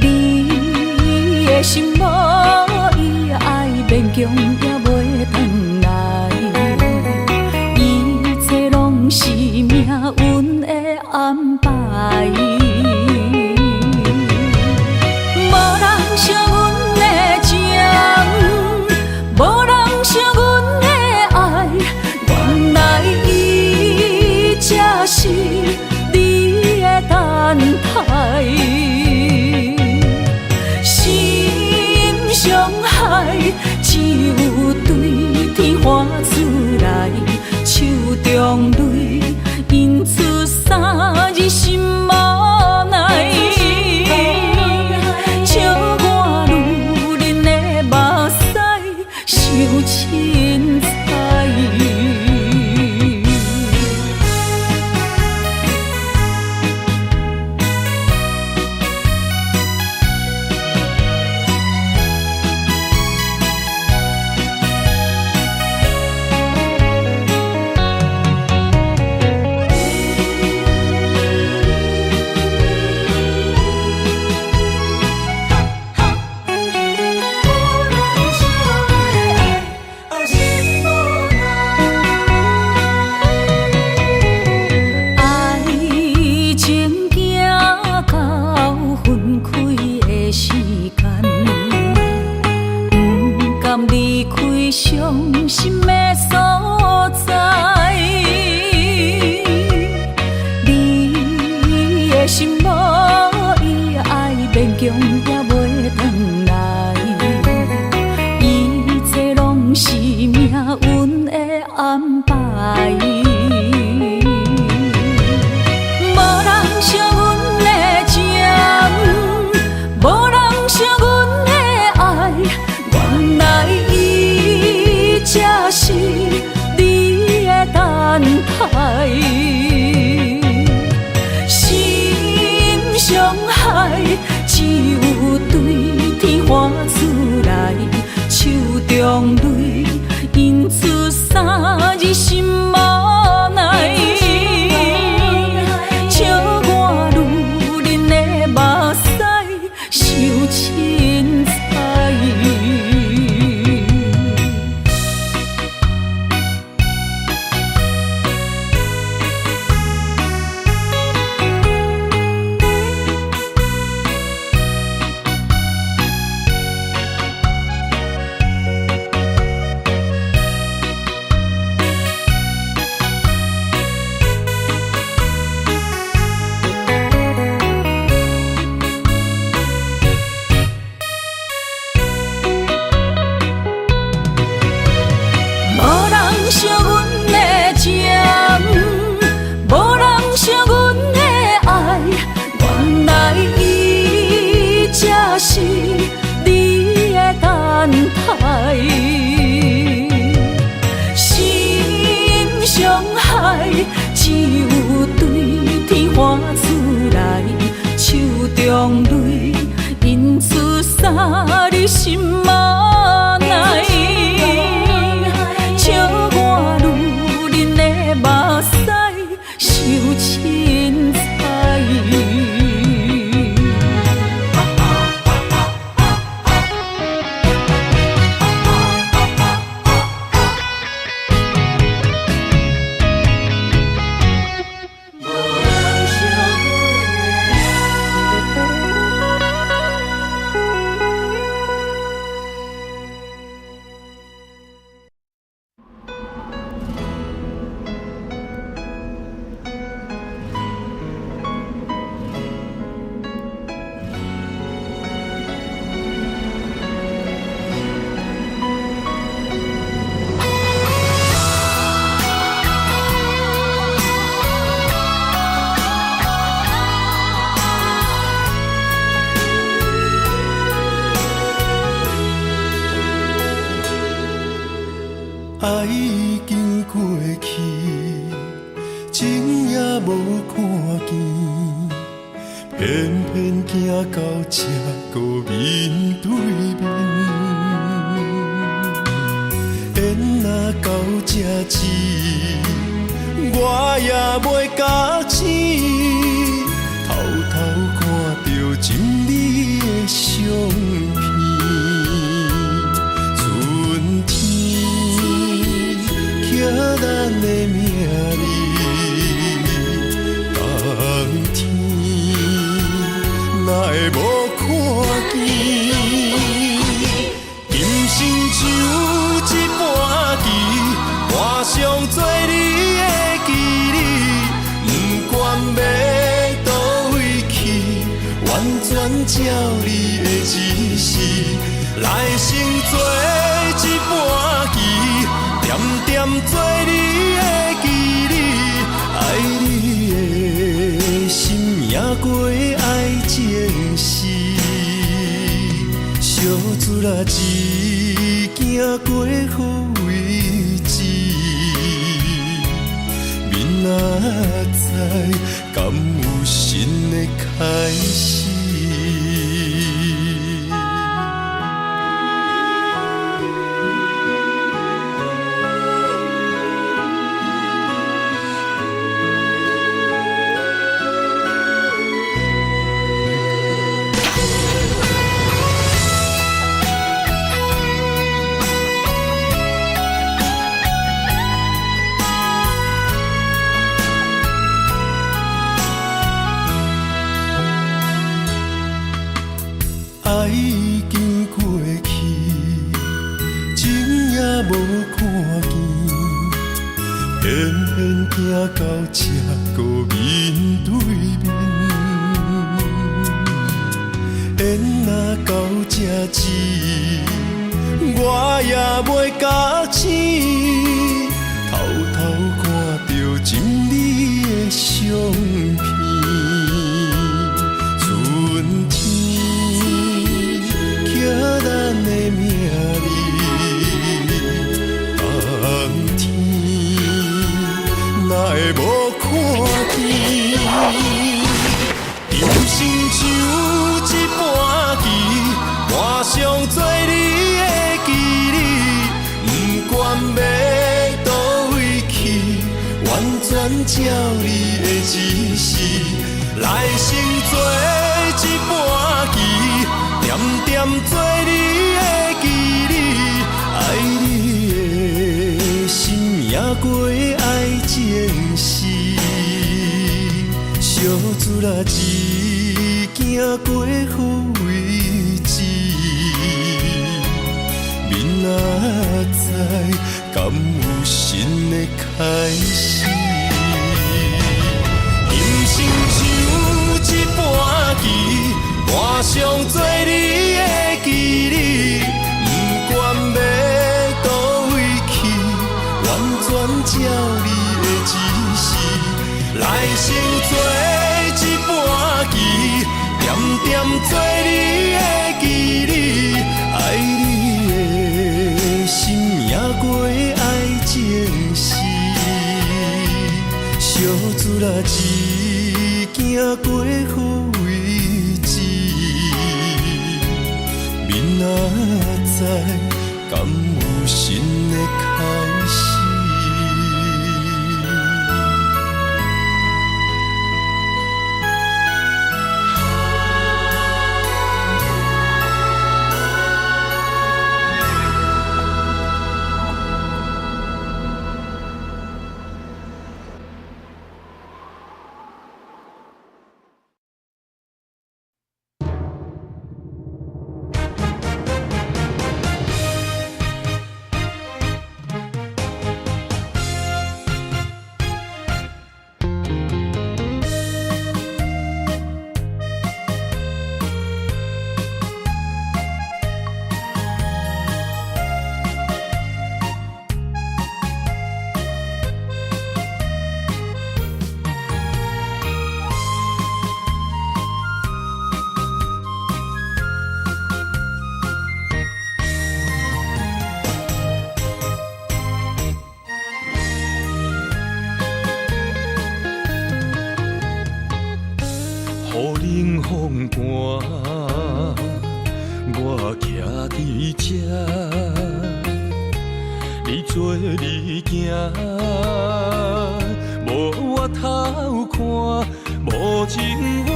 你的心无伊爱勉强也袂转来，一切拢是命运的安排。无人像阮的情，无人像阮的爱，原来才是你的等待，心伤害只有对天喊出来，手中泪印出三字心无奈，笑我女人的目屎受凊彩。不甘离开伤心的所在。你的心无伊爱勉强也袂转来，一切拢是命运的安排。无人惜阮的情，无人惜阮的爱，原来伊才是你的等待。心伤害，只有对天发出来，手中泪印出三字心无奈。笑我女人的目屎受凊彩。惜阮的情，无人惜阮的爱，原来伊才是你的等待。心伤害，只有对天发出来，手中泪印出三字心无奈。笑我女人的目屎受凊彩。爱已经过去，情也无看见，偏偏行到这个面对面。缘若到这止，我也袂假醒，偷偷看到真理的相片。咱的命里，冬天哪会无看见？今生只有一盘棋，换上做你的记忆，不管要倒位去，完全照你的指示，来生做一盘棋。点点做你的记忆，爱你的心也过爱情诗，小船仔一行过好位置，明仔载敢有新的开始？免行到这个面对面。缘若到这止，我也袂假醒，偷偷看着心里的相片。春天刻咱的名字，冬天哪会无看见？人生像一盘棋，换上做你的记忆，不管要倒位去，完全照你的指示，来生做一盘棋，点点做你的记忆，爱你的心也过爱情诗，小子啦一行过好位置，明仔载敢有新的开始？人生像一盘棋，换上做你的记忆，不管要倒位去，完全照你的指示，来生做一盘棋，点点做你的记忆，爱你的心也过爱情诗，小子啦一行过好位置，明仔载敢有新的开始？雨冷风寒，我徛伫这，你做你行，无我头看，无情话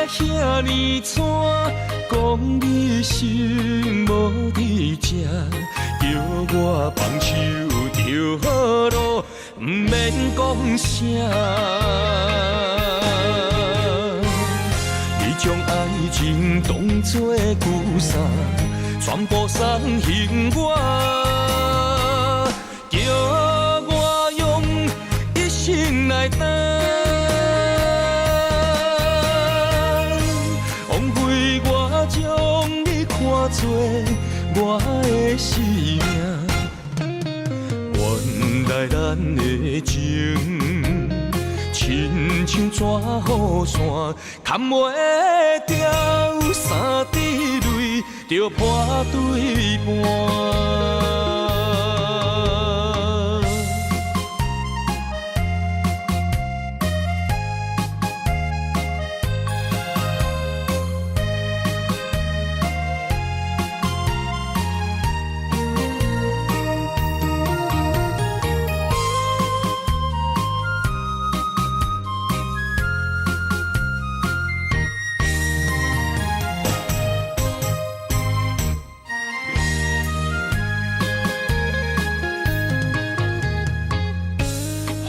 遐尼惨，讲你心无伫这，叫我放手着好路，不免讲啥。将爱情当作旧衫，全部送还我，叫我用一生来等，枉费我将你看作我的生命，原来咱的情。亲像纸雨伞，砍袂掉三滴泪，就破对半。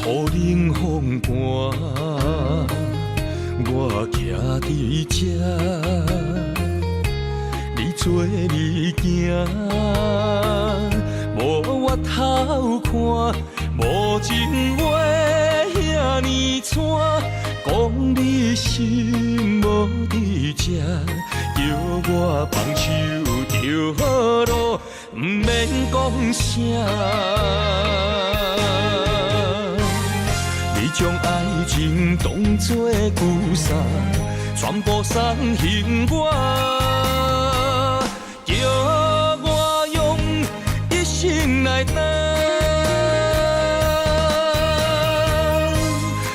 雨冷风寒，我徛伫这，你做你行，无我偷看，无情话遐尼惨，讲你心无伫这，叫我放手就好咯，毋免讲啥。你将爱情当作旧衫，全部送还我，叫我用一生来等。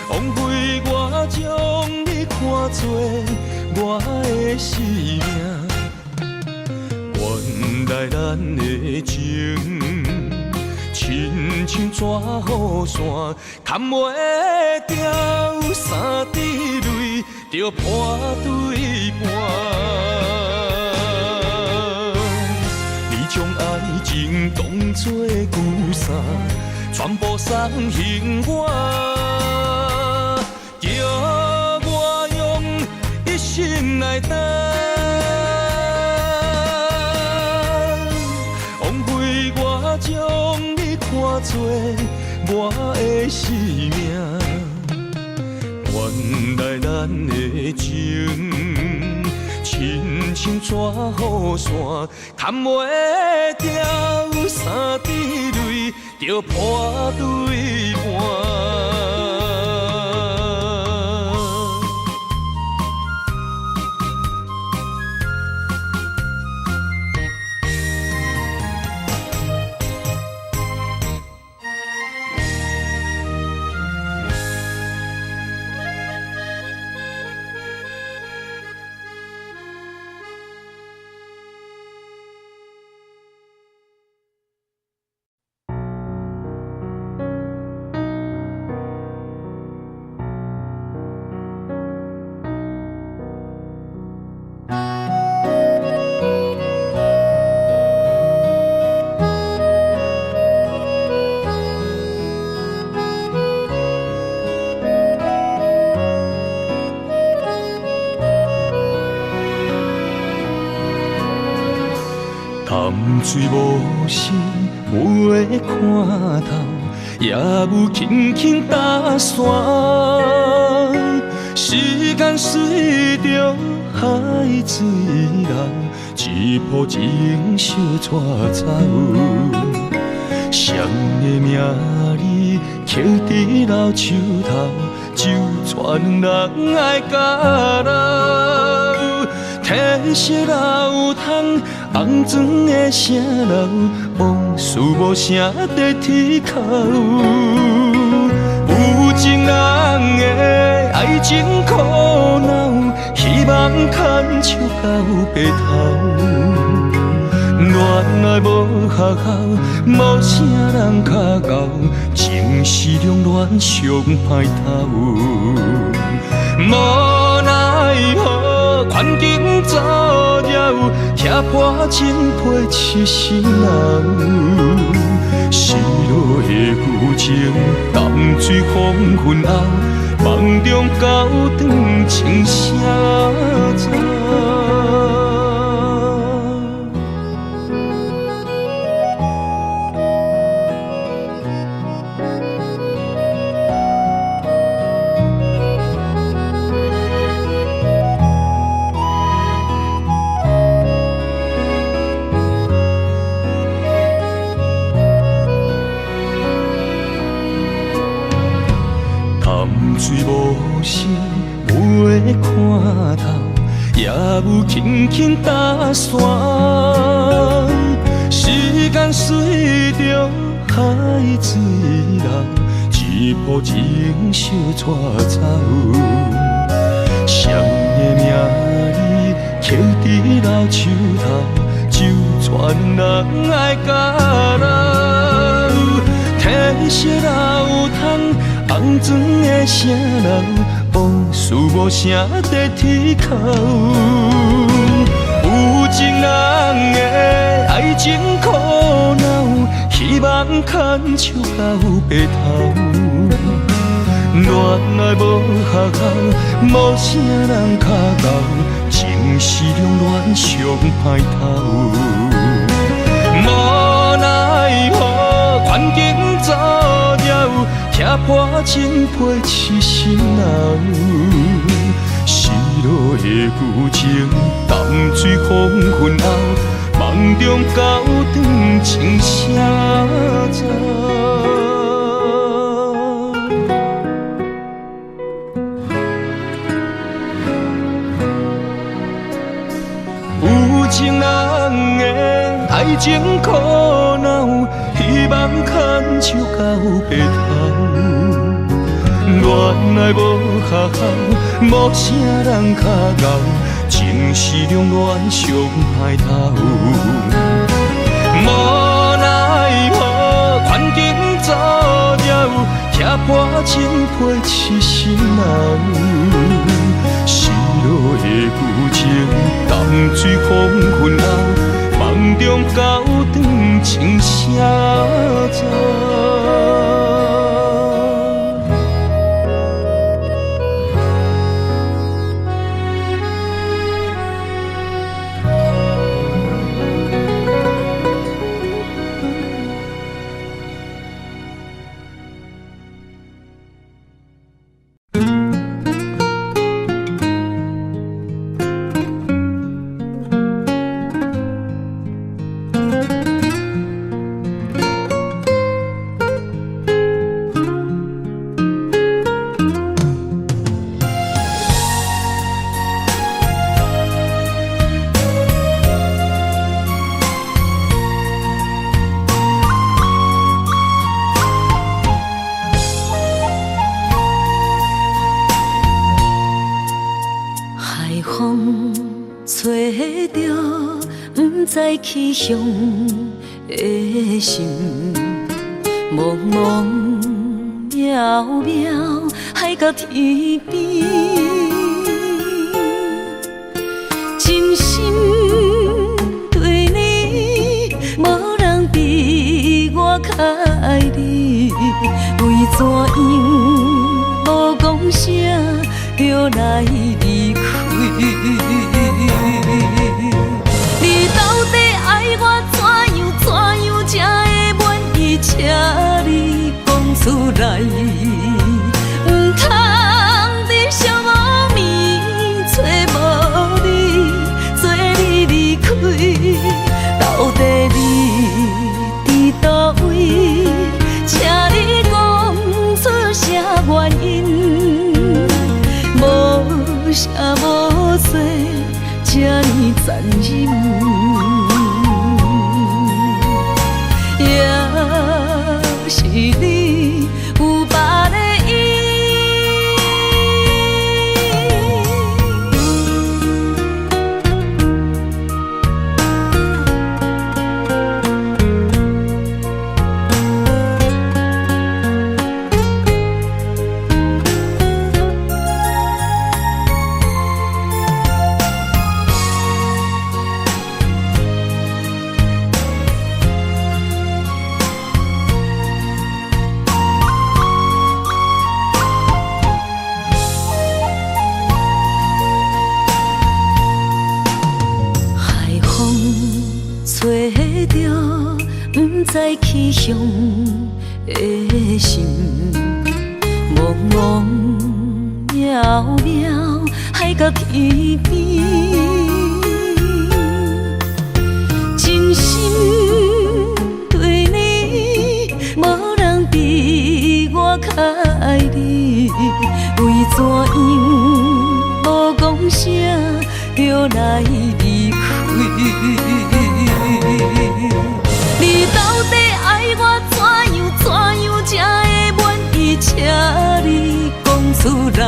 枉费我将你看作我的生命。原来咱的情，亲像纸雨伞，牵袂掉三滴泪，就破对半。你将爱情当作旧衫，全部送还我，叫我用一生来等。将你看作我的生命，原来咱的情，亲像纸雨伞，牵袂掉三滴泪，就破对半。淡水无心袂看透，也有轻轻打散。时间随着海水流，一步情小带走。谁的名字刻伫老树头，就全人爱甲老。褪色老窗，红砖的城楼，往事无声在天口。有情人的爱情苦恼，希望牵手到白头。恋爱无学校，无啥人较教，情是两恋上歹透。无奈何，环境造谣，遐破情配痴心人。失落的旧情，淡水黄昏后，梦中高长情啥走。水无心袂看透，也有轻轻打散。时间随着海水流，一步情小带走。谁的名字刻伫老树头，就全人爱甲老。褪色老窗，红砖的城楼，往事无声在天口。有情人的爱情苦恼，希望牵手到白头。恋爱无学校，无啥人较教，情是两恋上歹透。无奈何，破情配痴心人。失落的旧情，淡水黄昏后，梦中高长情写照。有情人的爱情苦恼，希望牵手到白头。恋爱无学校，无啥人较熬，情是两恋上歹头。无奈何，环境阻挠，拆破情配痴心人。失落的旧情，淡水黄昏后，梦中高长情写照。吹着不知去向的心，茫茫渺渺海到天边，真心对你，无人比我较爱你，为怎样无讲声就来离开？你到底爱我怎样才会满意？请你讲出来，唔通在寂寞暝找无你，做你离开。到底你伫倒位？请你讲出啥原因？无啥无说，这呢残忍。也是你有别的意。吹着不知去向的心，茫茫渺渺海到天边，真心对你，无人比我较爱你，为怎样无讲声就来离开？你到底爱我怎样才会满意？请你讲出来，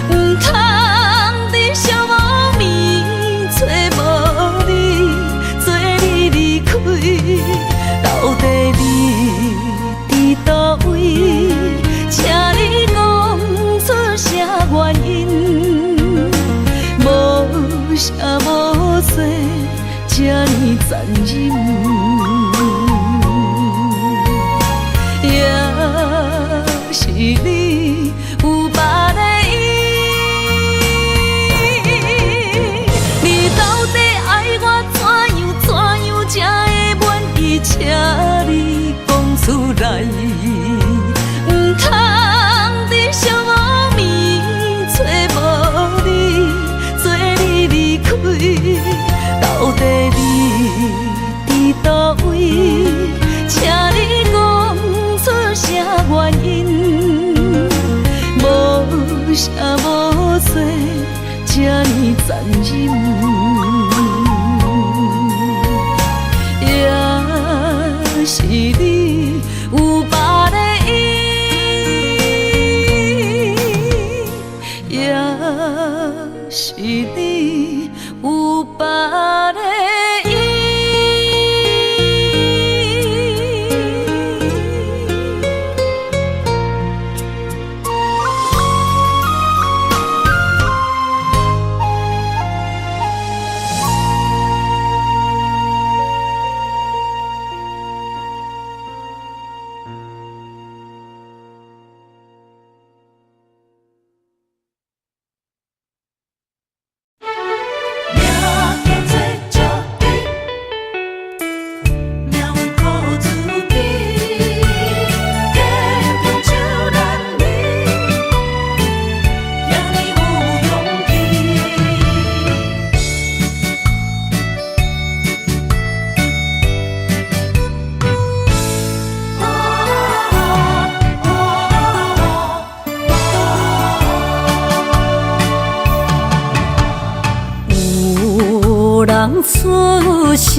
唔通在寂寞暝找无你，做你离开。到底你伫倒位？请你讲出啥原因？无啥无说，这呢残忍。也是你有别的意。你到底爱我怎样才会满意？请你讲出来，唔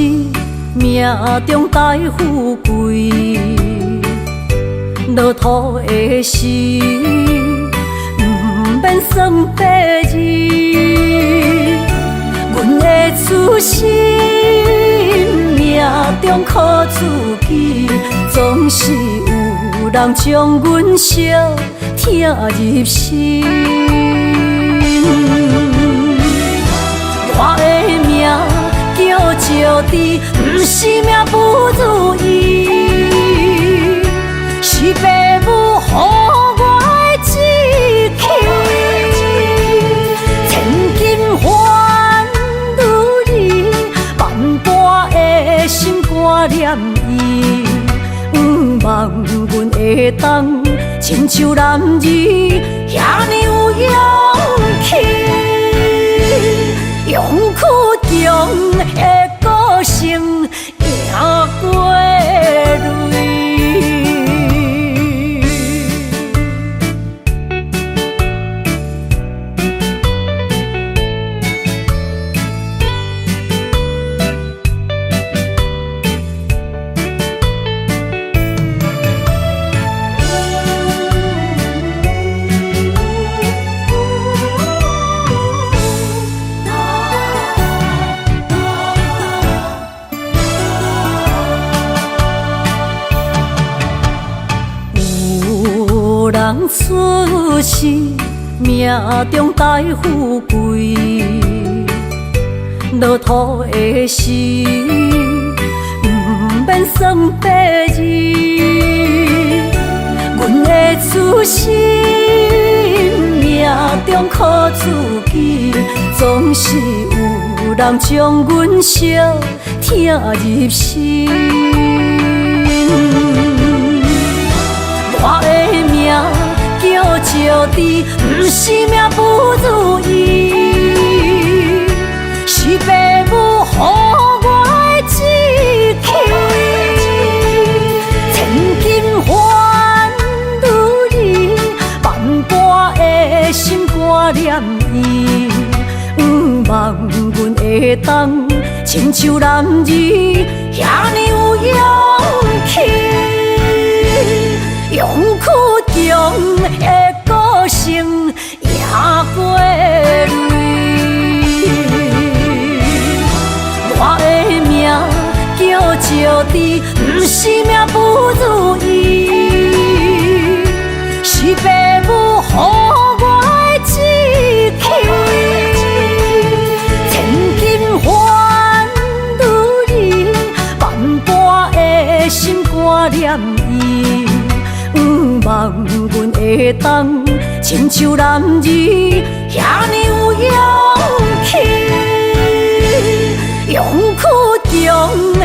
是命中带富贵，落土的时，不免算白字。阮的初心，命中靠自己，总是有人将阮惜听入心。我的命叫石地，不是命不如意，是父母予我的志气。千金换如意，万般的心挂念伊，不望阮会当亲像男儿遐尼有勇气。勇屈中的个性，赢过泪。人出世，命中带富贵，落土的时，不免算白字。阮的初心，命中靠自己，总是有人将阮惜听入心。我的命叫石地，不是命不如意，是父母予我的志气。千金换如意，万般的心挂念伊，不望阮会当亲像男儿遐尼有勇气。勇屈中的个性，赢过泪。我的命叫石地，不是命不如意，是父母予我的志气。千金换如意，万般的心挂念伊。不望阮会当亲像男儿遐尼有勇气，勇屈中的